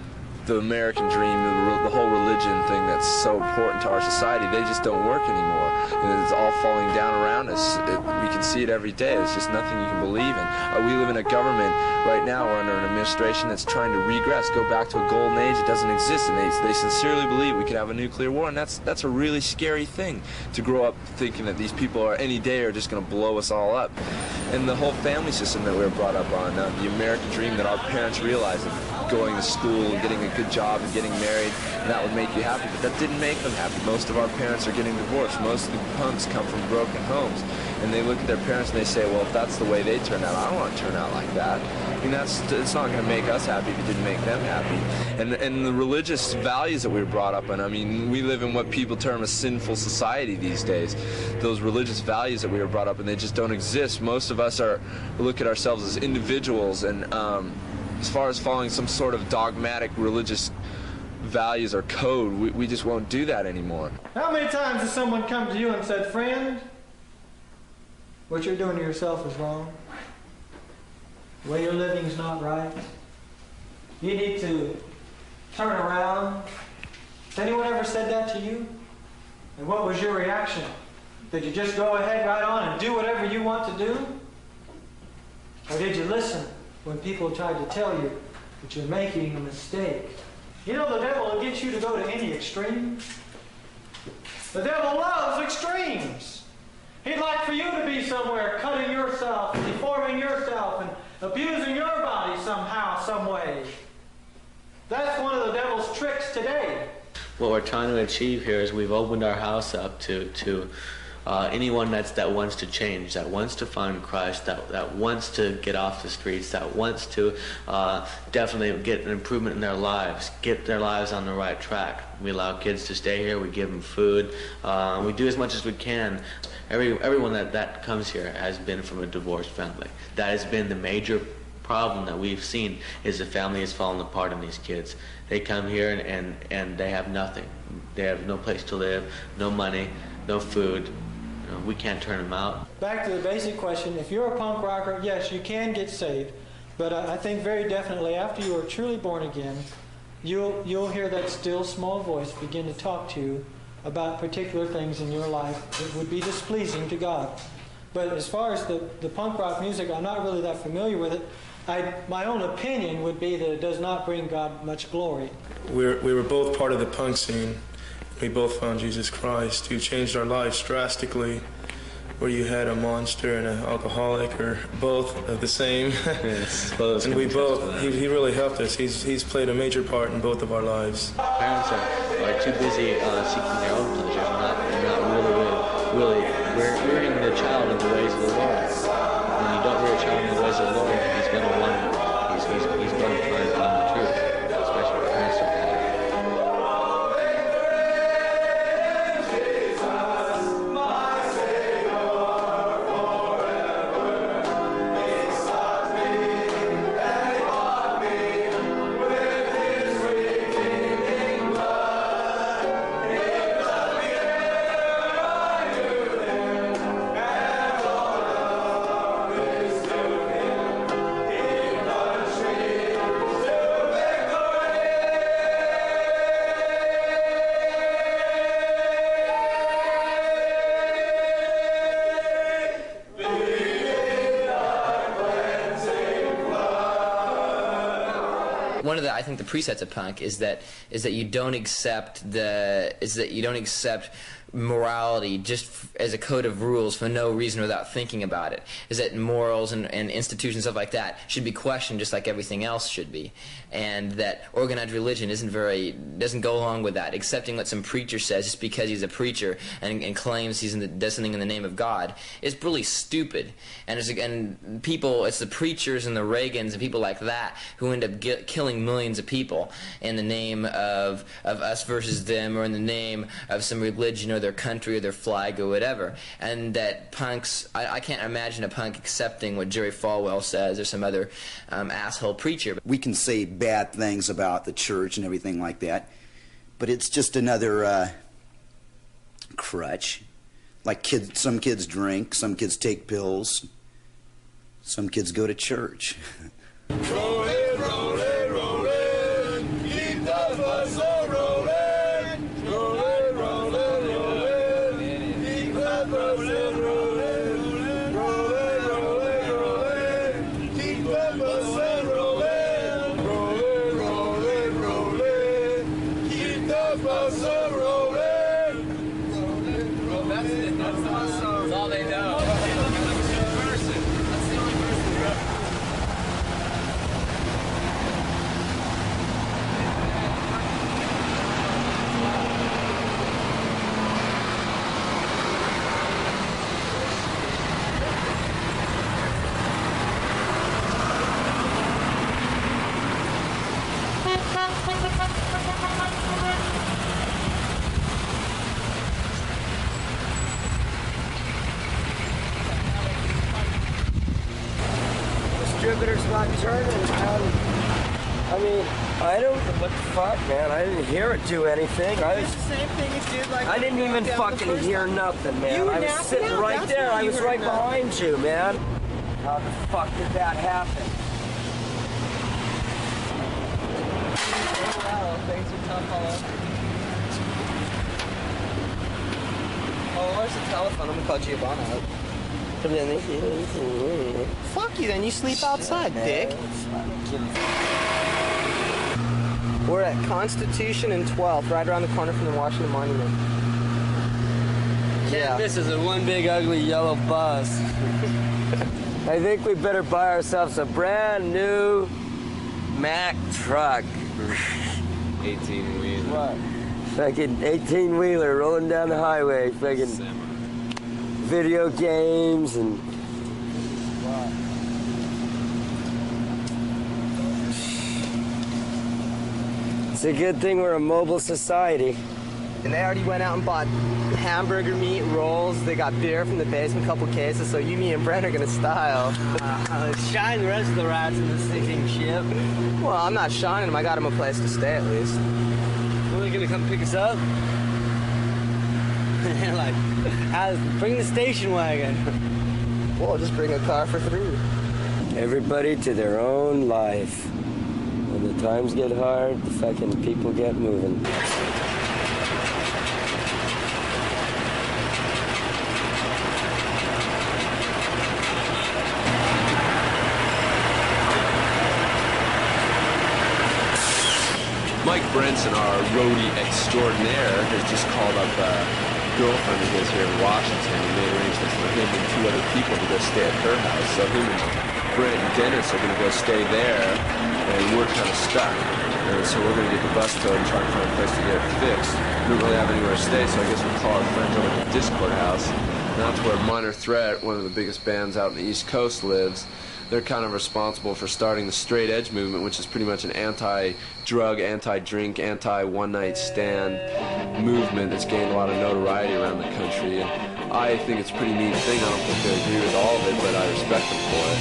the American dream, the whole religion thing that's so important to our society, they just don't work anymore. And it's all falling down around us. We can see it every day. It's just nothing you can believe in. We live in a government right now. We're under an administration that's trying to regress, go back to a golden age. It doesn't exist, and they sincerely believe we could have a nuclear war, and that's a really scary thing to grow up thinking that these people are any day are just going to blow us all up. And the whole family system that we were brought up on, the American dream that our parents realized of going to school and getting a good job and getting married, and that would make you happy, but that didn't make them happy. Most of our parents are getting divorced. Most of the punks come from broken homes, and they look at their parents and they say, well, if that's the way they turn out, I don't want to turn out like that. I mean, it's not going to make us happy if it didn't make them happy. And the religious values that we were brought up in, I mean, we live in what people term a sinful society these days. Those religious values that we were brought up in, they just don't exist. Most of us look at ourselves as individuals, and as far as following some sort of dogmatic religious values or code, we just won't do that anymore.
How many times has someone come to you and said, friend, what you're doing to yourself is wrong? The way you're living is not right. You need to turn around. Has anyone ever said that to you? And what was your reaction? Did you just go ahead right on and do whatever you want to do? Or did you listen when people tried to tell you that you're making a mistake? You know, the devil will get you to go to any extreme. The devil loves extremes. He'd like for you to be somewhere cutting yourself, deforming yourself, and abusing your body somehow, some way. That's one of the devil's tricks today.
What we're trying to achieve here is we've opened our house up to anyone that wants to change, that wants to find Christ, that wants to get off the streets, that wants to definitely get an improvement in their lives, get their lives on the right track. We allow kids to stay here. We give them food. We do as much as we can. Everyone that comes here has been from a divorced family. That has been the major problem that we've seen, is the family has fallen apart in these kids. They come here and they have nothing. They have no place to live, no money, no food. You know, we can't turn them out.
Back to the basic question, if you're a punk rocker, yes, you can get saved. But I think very definitely after you are truly born again, you'll hear that still small voice begin to talk to you about particular things in your life that would be displeasing to God. But as far as the punk rock music, I'm not really that familiar with it. My own opinion would be that it does not bring God much glory.
We were both part of the punk scene. We both found Jesus Christ, who changed our lives drastically, where you had a monster and an alcoholic, or both of the same.
Yes,
and we both, he really helped us. He's played a major part in both of our lives.
Parents are too busy seeking their own pleasures, not really rearing the child in the ways of the Lord. When you don't rear a child in the ways of the Lord, he's going to wander. He's going to try to find the truth, especially when parents don't have it.
One of the, I think, the presets of punk is that you don't accept morality just as a code of rules for no reason without thinking about it. Is that morals and institutions, stuff like that, should be questioned just like everything else should be, and that organized religion doesn't go along with that. Accepting what some preacher says just because he's a preacher and claims does something in the name of God is really stupid. And people, it's the preachers and the Reagans and people like that who end up killing millions of people in the name of us versus them, or in the name of some religion or their country or their flag or whatever. And that punks, I can't imagine a punk accepting what Jerry Falwell says or some other asshole preacher.
We can say bad things about the church and everything like that, but it's just another crutch. Like some kids drink, some kids take pills, some kids go to church.
Rollin', rollin', rollin', keep the bus on rollin'. Rollin', rollin', rollin', keep the bus on rollin'. Rollin', rollin', rollin', keep the bus on rollin'. Rollin', rollin', rollin', keep the bus on rollin'. Rollin', rollin'. That's it. That's the song. That's all they know. That's the only verse.
Distributor's not turning, man. I mean, I don't, what the fuck, man? I didn't hear it do anything.
It's the same thing it did like
I didn't even fucking hear nothing, man. I was sitting right there. I was right behind you, man. How the fuck did that happen?
Wow, things are tough all over.
Oh, where's the telephone? I'm gonna call Giovanna up. Fuck you then, you sleep outside, dick. We're at Constitution and 12th, right around the corner from the Washington Monument.
Yeah. This is a one big ugly yellow bus. I think we better buy ourselves a brand new Mack truck.
18-wheeler.
What? Fucking 18-wheeler rolling down the highway. Fucking video games and... It's a good thing we're a mobile society.
And they already went out and bought hamburger meat, rolls. They got beer from the basement, a couple cases. So you, me, and Brent are gonna style.
Shine the rest of the rats in the sinking ship.
Well, I'm not shining them. I got them a place to stay at least.
When are they gonna come pick us up? Like, bring the station wagon.
Well, just bring a car for 3.
Everybody to their own life. When the times get hard, the fucking people get moving.
Mike Brenson, our roadie extraordinaire, has just called up a girlfriend of his here in Washington and made arrangements for him and 2 other people to go stay at her house. So him and Brent and Dennis are going to go stay there, and we're kind of stuck. And so we're going to get the bus towed and try to find a place to get it fixed. We don't really have anywhere to stay, so I guess we'll call our friends over at the Discord house. And that's where Minor Threat, one of the biggest bands out in the East Coast, lives. They're kind of responsible for starting the straight edge movement, which is pretty much an anti-drug, anti-drink, anti-one-night stand movement that's gained a lot of notoriety around the country. And I think it's a pretty neat thing. I don't think they agree with all of it, but I respect them for it.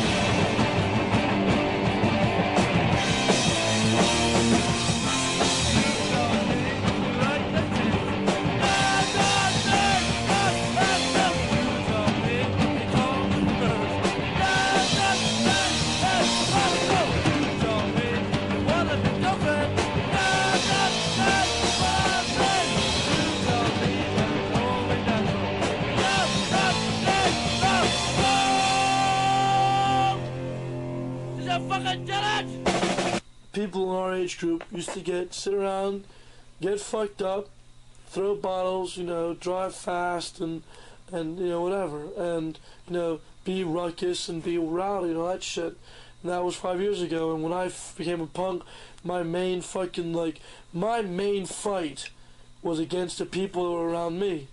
People in our age group used to sit around, get fucked up, throw bottles, drive fast and whatever, and be ruckus and be rowdy and all that shit. And that was 5 years ago. And when I became a punk, my main fight was against the people that were around me,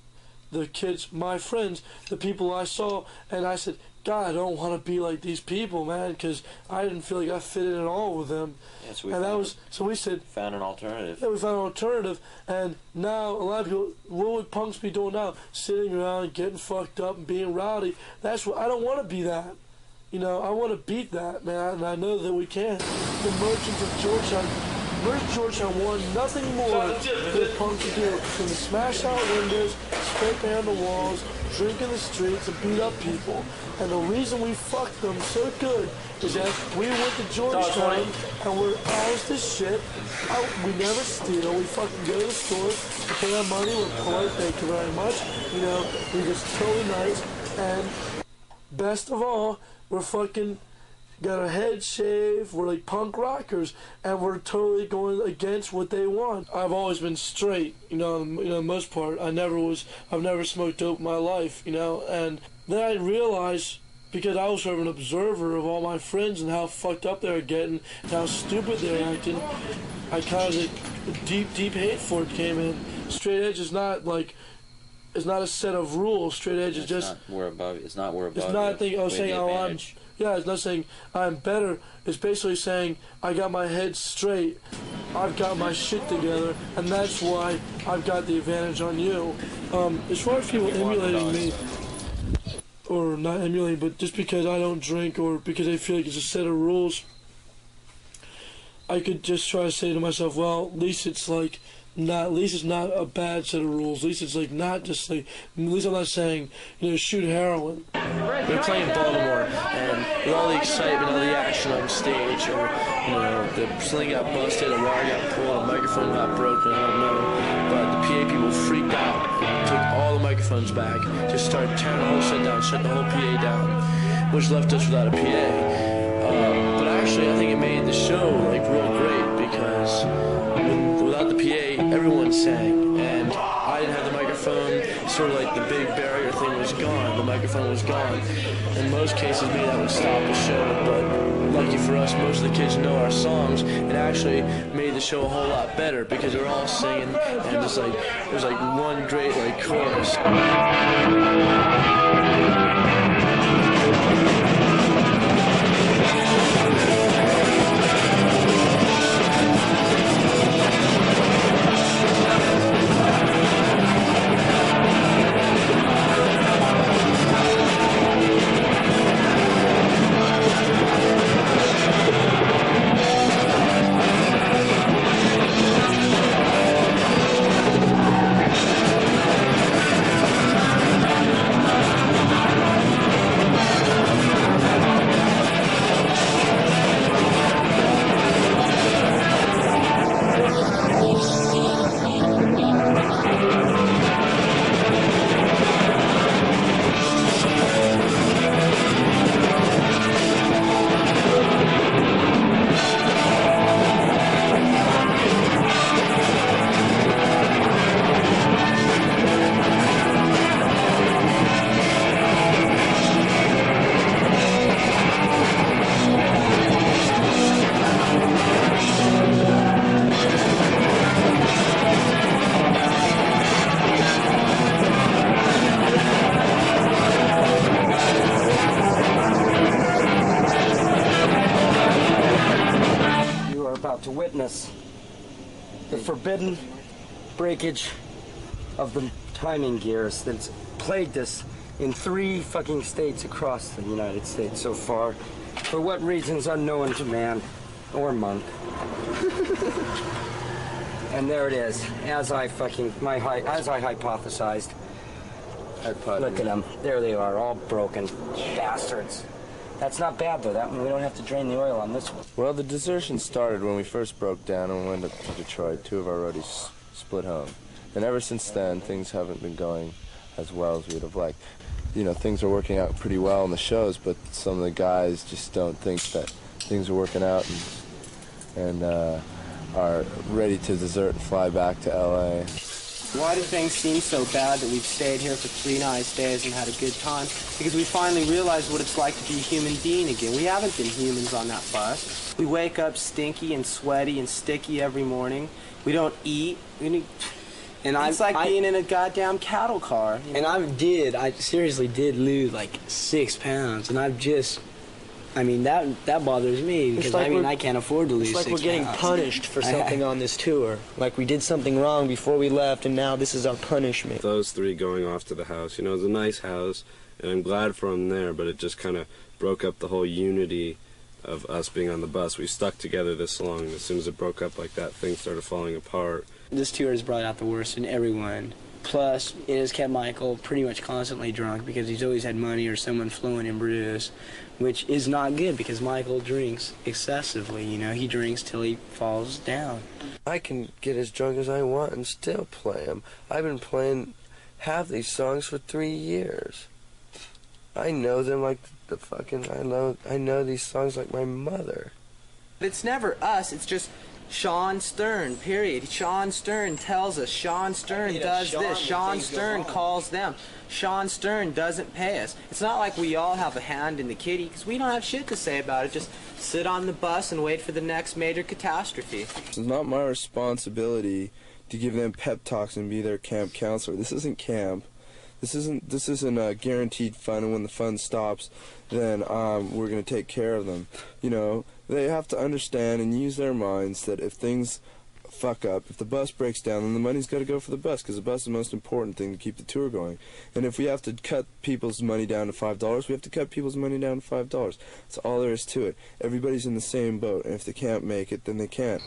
the kids, my friends, the people I saw, and I said, God, I don't want to be like these people, man, because I didn't feel like I fit in at all with them.
Yeah,
so we found
an alternative.
Yeah, we found an alternative, and now a lot of people, what would punks be doing now? Sitting around, getting fucked up, and being rowdy. That's what I don't want to be. That, I want to beat that, man, and I know that we can. The merchants of Georgetown want nothing more than punks to do than to smash out windows, spray paint on the walls, drink in the streets, and beat up people. And the reason we fucked them so good is that we went to Georgetown and we're honest as shit. We never steal. We fucking go to the store, we pay our money, we're polite, thank you very much. We're just totally nice. And best of all, we're fucking got our head shaved, we're like punk rockers, and we're totally going against what they want. I've always been straight, the most part. I've never smoked dope in my life, and then I realized, because I was sort of an observer of all my friends and how fucked up they were getting, and how stupid they were acting, I kind of, deep hate for it came in. Straight edge is not it's not a set of rules. Straight edge is just...
It's not we're above.
It's not saying, it's not saying I'm better. It's basically saying I got my head straight, I've got my shit together, and that's why I've got the advantage on you. As far as people emulating me, or not emulating, but just because I don't drink or because they feel like it's a set of rules, I could just try to say to myself, well, at least it's like not, at least it's not a bad set of rules. At least it's like not just like, at least I'm not saying, you know, shoot heroin. We're playing Baltimore, and with all the excitement, all the action on stage, or, you know, the sling got busted, a wire got pulled, a microphone got broken, I don't know. But the PA people freaked out, took all the microphones back, just started tearing the whole set down, shut the whole PA down, which left us without a PA. But actually, I think it made the show like real great because without the PA, everyone sang, and I didn't have the microphone. Sort of like the big barrier thing was gone. The microphone was gone. In most cases, maybe that would stop the show, but lucky for us, most of the kids know our songs. It actually made the show a whole lot better because we were all singing, and just like it was like one great like chorus.
To witness the forbidden breakage of the timing gears that's plagued us in 3 fucking states across the United States so far, for what reasons unknown to man or monk. And there it is, as I hypothesized. Look at them, there they are, all broken bastards. That's not bad, though. That one, we don't have to drain the oil on this one.
Well, the desertion started when we first broke down and went up to Detroit. 2 of our roadies split home. And ever since then, things haven't been going as well as we'd have liked. You know, things are working out pretty well in the shows, but some of the guys just don't think that things are working out and are ready to desert and fly back to L.A.
Why do things seem so bad that we've stayed here for 3 nice days and had a good time? Because we finally realized what it's like to be a human being again. We haven't been humans on that bus. We wake up stinky and sweaty and sticky every morning. We don't eat. It's like being in a goddamn cattle car. You know?
And I seriously did lose like 6 pounds, and I've just... I mean, that bothers me because, like, I can't afford to lose 6 pounds.
It's like we're getting punished for something on this tour. Like we did something wrong before we left, and now this is our punishment.
Those 3 going off to the house, you know, it was a nice house, and I'm glad for them there, but it just kind of broke up the whole unity of us being on the bus. We stuck together this long, and as soon as it broke up like that, things started falling apart.
This tour has brought out the worst in everyone. Plus, it has kept Michael pretty much constantly drunk because he's always had money or someone fluent in Bruce, which is not good because Michael drinks excessively. You know, he drinks till he falls down.
I can get as drunk as I want and still play them. I've been playing half these songs for 3 years. I know them like the fucking... I know these songs like my mother.
It's never us, it's just... Sean Stern, period. Sean Stern tells us. Sean Stern does this. Sean Stern calls them. Sean Stern doesn't pay us. It's not like we all have a hand in the kitty, because we don't have shit to say about it. Just sit on the bus and wait for the next major catastrophe.
It's not my responsibility to give them pep talks and be their camp counselor. This isn't camp. This isn't a guaranteed fun, and when the fun stops, then we're going to take care of them. You know, they have to understand and use their minds that if things fuck up, if the bus breaks down, then the money's got to go for the bus, because the bus is the most important thing to keep the tour going. And if we have to cut people's money down to $5, we have to cut people's money down to $5. That's all there is to it. Everybody's in the same boat, and if they can't make it, then they can't.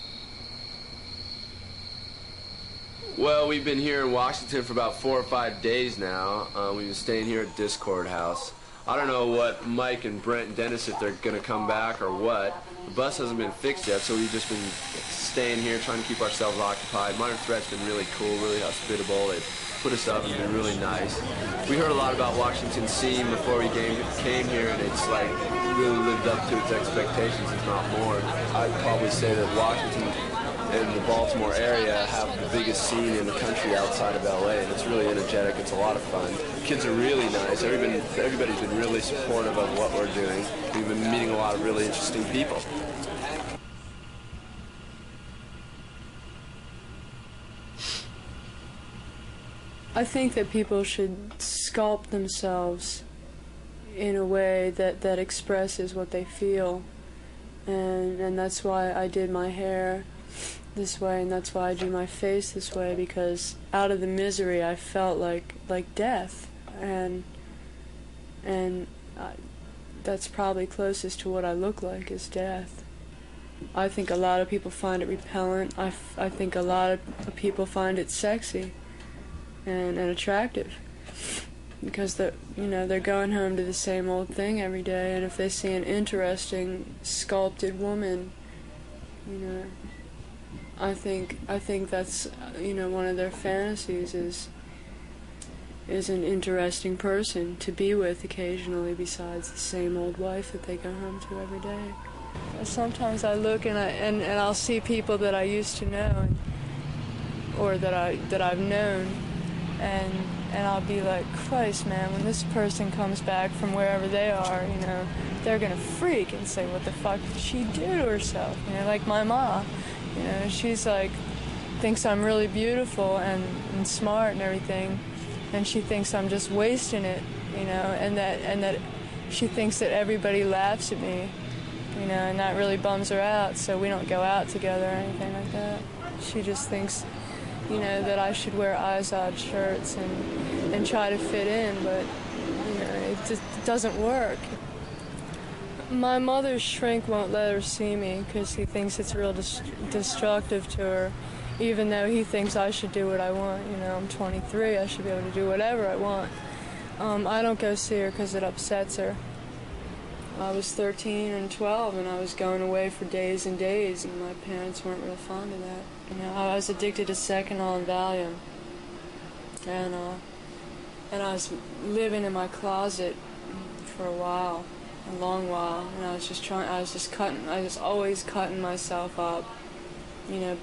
Well, we've been here in Washington for about 4 or 5 days now. We've been staying here at Discord House. I don't know what Mike and Brent and Dennis, if they're going to come back or what. The bus hasn't been fixed yet, so we've just been staying here, trying to keep ourselves occupied. Minor Threat's been really cool, really hospitable. They've put us up and been really nice. We heard a lot about Washington scene before we came here, and it's like really lived up to its expectations, if not more. I'd probably say that Washington and the Baltimore area have the biggest scene in the country outside of LA, and it's really energetic. It's a lot of fun. The kids are really nice. Everybody's been really supportive of what we're doing. We've been meeting a lot of really interesting people.
I think that people should sculpt themselves in a way that expresses what they feel, and that's why I did my hair this way, and that's why I do my face this way, because out of the misery I felt like death, and that's probably closest to what I look like, is death. I think a lot of people find it repellent. I think a lot of people find it sexy and attractive, because they're going home to the same old thing every day, and if they see an interesting sculpted woman, I think that's one of their fantasies is an interesting person to be with occasionally, besides the same old wife that they go home to every day. Sometimes I look and I'll see people that I used to know, or that I've known, and I'll be like, Christ, man, when this person comes back from wherever they are, they're gonna freak and say, what the fuck did she do to herself? Like my mom. She's like, thinks I'm really beautiful and smart and everything, and she thinks I'm just wasting it, and that she thinks that everybody laughs at me, and that really bums her out, so we don't go out together or anything like that. She just thinks, that I should wear Izod shirts and try to fit in, but, it just doesn't work. My mother's shrink won't let her see me because he thinks it's real destructive to her, even though he thinks I should do what I want. I'm 23, I should be able to do whatever I want. I don't go see her because it upsets her. I was 13 and 12, and I was going away for days and days, and my parents weren't real fond of that. I was addicted to Seconal and Valium, and I was living in my closet for a while. A long while, and I was always cutting myself up,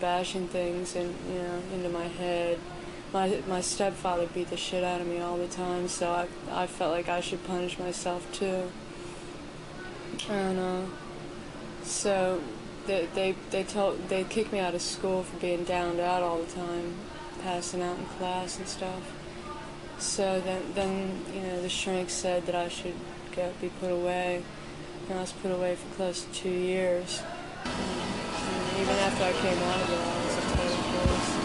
bashing things into my head. My stepfather beat the shit out of me all the time, so I felt like I should punish myself too. And so they kicked me out of school for being downed out all the time, passing out in class and stuff. So then the shrink said that I should be put away, and I was put away for close to 2 years. And even after I came out of it, I was a total force.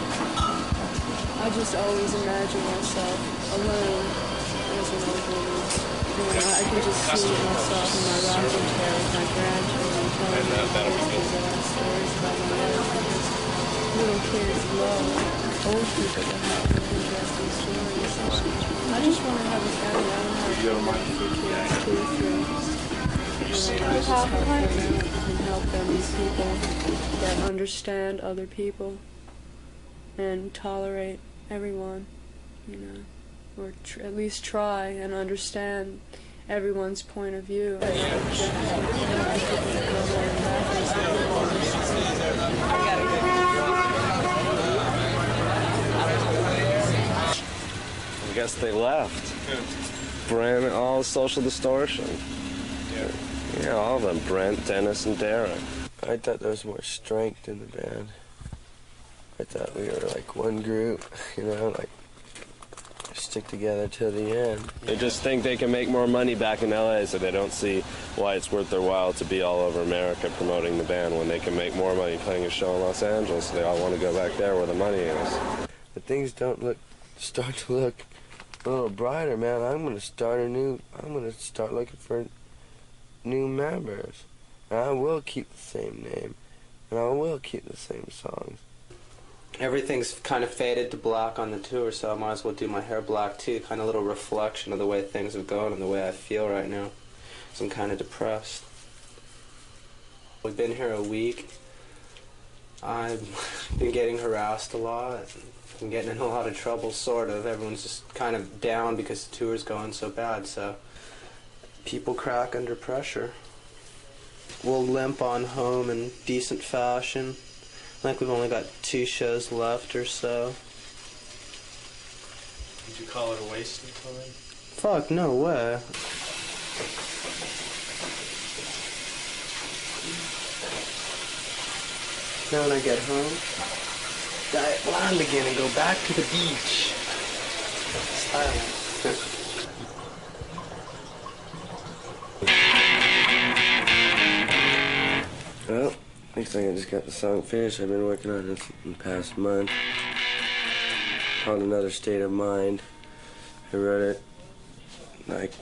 I just always imagined myself alone as an old woman. I could just see myself in my rocking chair with my grandchildren telling me stories about my life, because little kids love old people that have interesting stories. I just want to have a family. I don't have and help them be people that understand other people and tolerate everyone, or at least try and understand everyone's point of view.
I guess they left. Brent, all Social Distortion. Yeah, all of them. Brent, Dennis, and Derek.
I thought there was more strength in the band. I thought we were like one group, like stick together till the end.
They just think they can make more money back in LA, so they don't see why it's worth their while to be all over America promoting the band when they can make more money playing a show in Los Angeles. So they all want to go back there where the money is.
But things start to look a little brighter, man. I'm gonna start looking for new members. And I will keep the same name, and I will keep the same songs.
everything's kind of faded to black on the tour, so I might as well do my hair black too, kind of a little reflection of the way things have gone and the way I feel right now. So I'm kind of depressed. We've been here a week. I've been getting harassed a lot. I'm getting in a lot of trouble, sort of. Everyone's just kind of down because the tour's going so bad, so people crack under pressure. We'll limp on home in decent fashion. I think we've only got 2 shows left or so.
Would you call it a waste of time?
Fuck, no way. Now when I get home, diet blonde again and go back to the beach. Silence.
Well, looks like I just got the song finished. I've been working on this in the past month. Called Another State of Mind. I wrote it like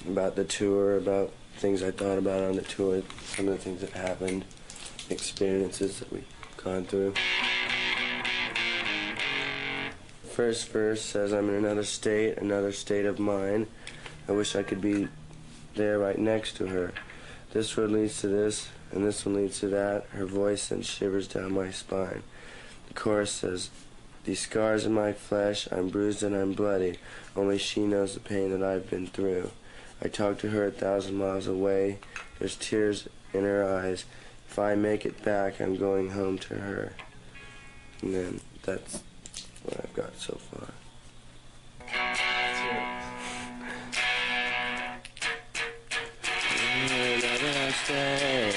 about the tour, about things I thought about on the tour, some of the things that happened, experiences that we've gone through. First verse says, I'm in another state of mind. I wish I could be there right next to her. This road leads to this, and this one leads to that. Her voice sends shivers down my spine. The chorus says, these scars in my flesh, I'm bruised and I'm bloody. Only she knows the pain that I've been through. I talk to her 1,000 miles away. There's tears in her eyes. If I make it back, I'm going home to her. And then that's what I've got so far. Another state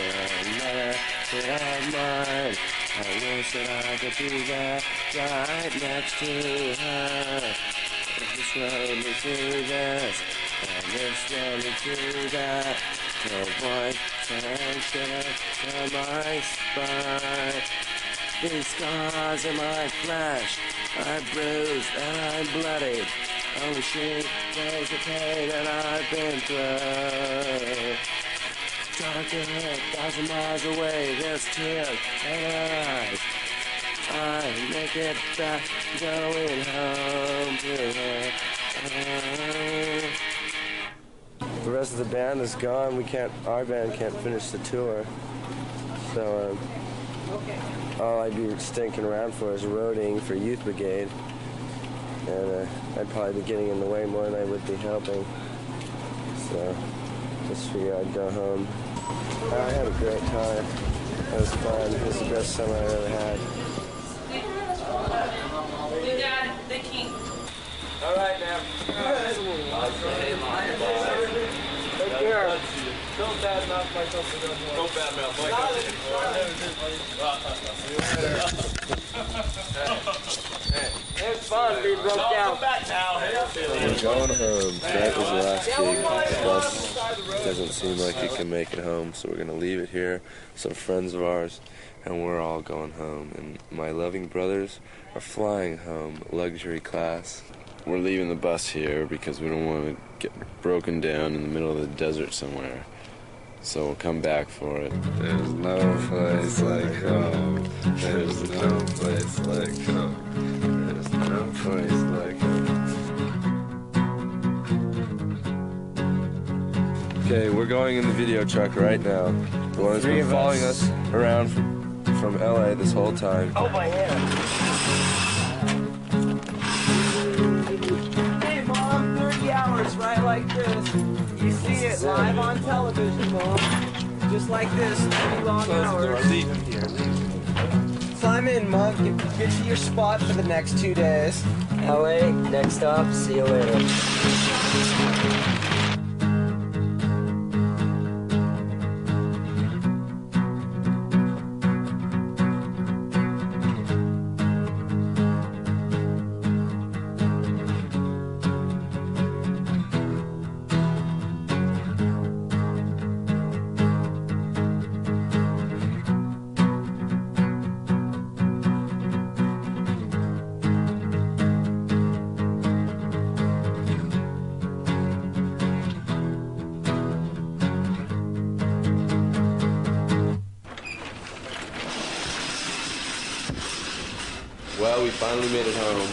of mind. I wish that I could be there right next to her. This road leads to this, and this road leads to that. Her voice sends shivers down my spine. These scars in my flesh, I'm bruised and I'm bloody. Only she knows the pain that I've been through. Talk to her 1,000 miles away, there's tears in her eyes. I make it back, going home to her. The rest of the band is gone. Our band can't finish the tour. So all I'd be stinking around for is roading for Youth Brigade. And I'd probably be getting in the way more than I would be helping. So just figured I'd go home. I had a great time. It was fun. It was the best summer I ever had.
The king.
All right, now.
Take care.
Don't badmouth myself. Don't badmouth
It's fun, we broke down.
Come back now.
We're going home. Tonight was the last gig. The bus doesn't seem like it can make it home, so we're going to leave it here. Some friends of ours, and we're all going home. And my loving brothers are flying home, luxury class. We're leaving the bus here because we don't want to get broken down in the middle of the desert somewhere. So we'll come back for it. There's no place like home. There's no place like home. There's no place like home. Okay, we're going in the video truck right now. The one that's been following us around from LA this whole time.
Oh, my hand. Hey, Mom, 30 hours right like this. You see it live on television, Mom. Just like this, 30 long hours.
Leave him here.
Climb in, Mom. Get to your spot for the next 2 days.
LA, next stop, see you later.
Well, we finally made it home.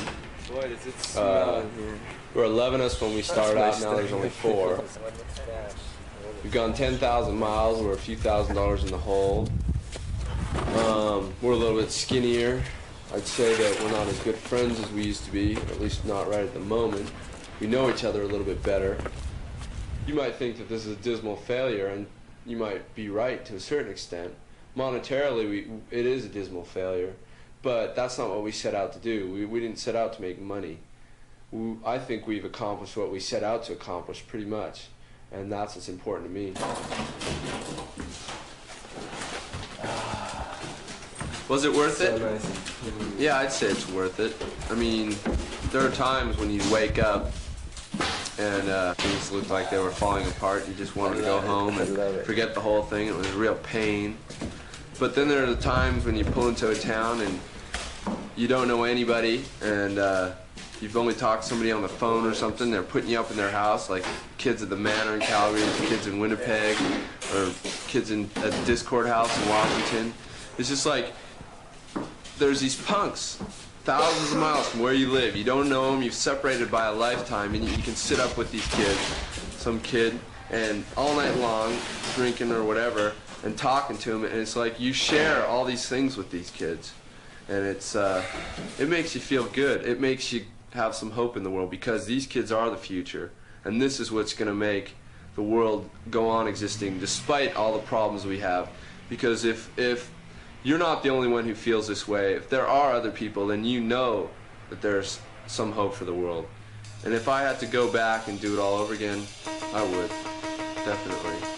Boy, does it smell in here.
There were 11 of us when we started out, now there's only 4. We've gone 10,000 miles, we're a few $1,000s in the hole. We're a little bit skinnier. I'd say that we're not as good friends as we used to be, at least not right at the moment. We know each other a little bit better. You might think that this is a dismal failure, and you might be right to a certain extent. Monetarily, it is a dismal failure, but that's not what we set out to do. We didn't set out to make money. I think we've accomplished what we set out to accomplish pretty much, and that's what's important to me. Was it worth it?
Nice.
Yeah, I'd say it's worth it. I mean, there are times when you wake up and things look like they were falling apart. You just wanted to go home and forget the whole thing. It was a real pain. But then there are the times when you pull into a town and you don't know anybody, and you've only talked to somebody on the phone or something. They're putting you up in their house, like kids at the Manor in Calgary, kids in Winnipeg, or kids at the Discord House in Washington. It's just like, there's these punks thousands of miles from where you live. You don't know them, you've separated by a lifetime, and you can sit up with these kids, some kid, and all night long, drinking or whatever, and talking to them, and it's like you share all these things with these kids. And it makes you feel good. It makes you have some hope in the world, because these kids are the future, and this is what's going to make the world go on existing despite all the problems we have. Because if you're not the only one who feels this way, if there are other people, then you know that there's some hope for the world. And if I had to go back and do it all over again, I would, definitely.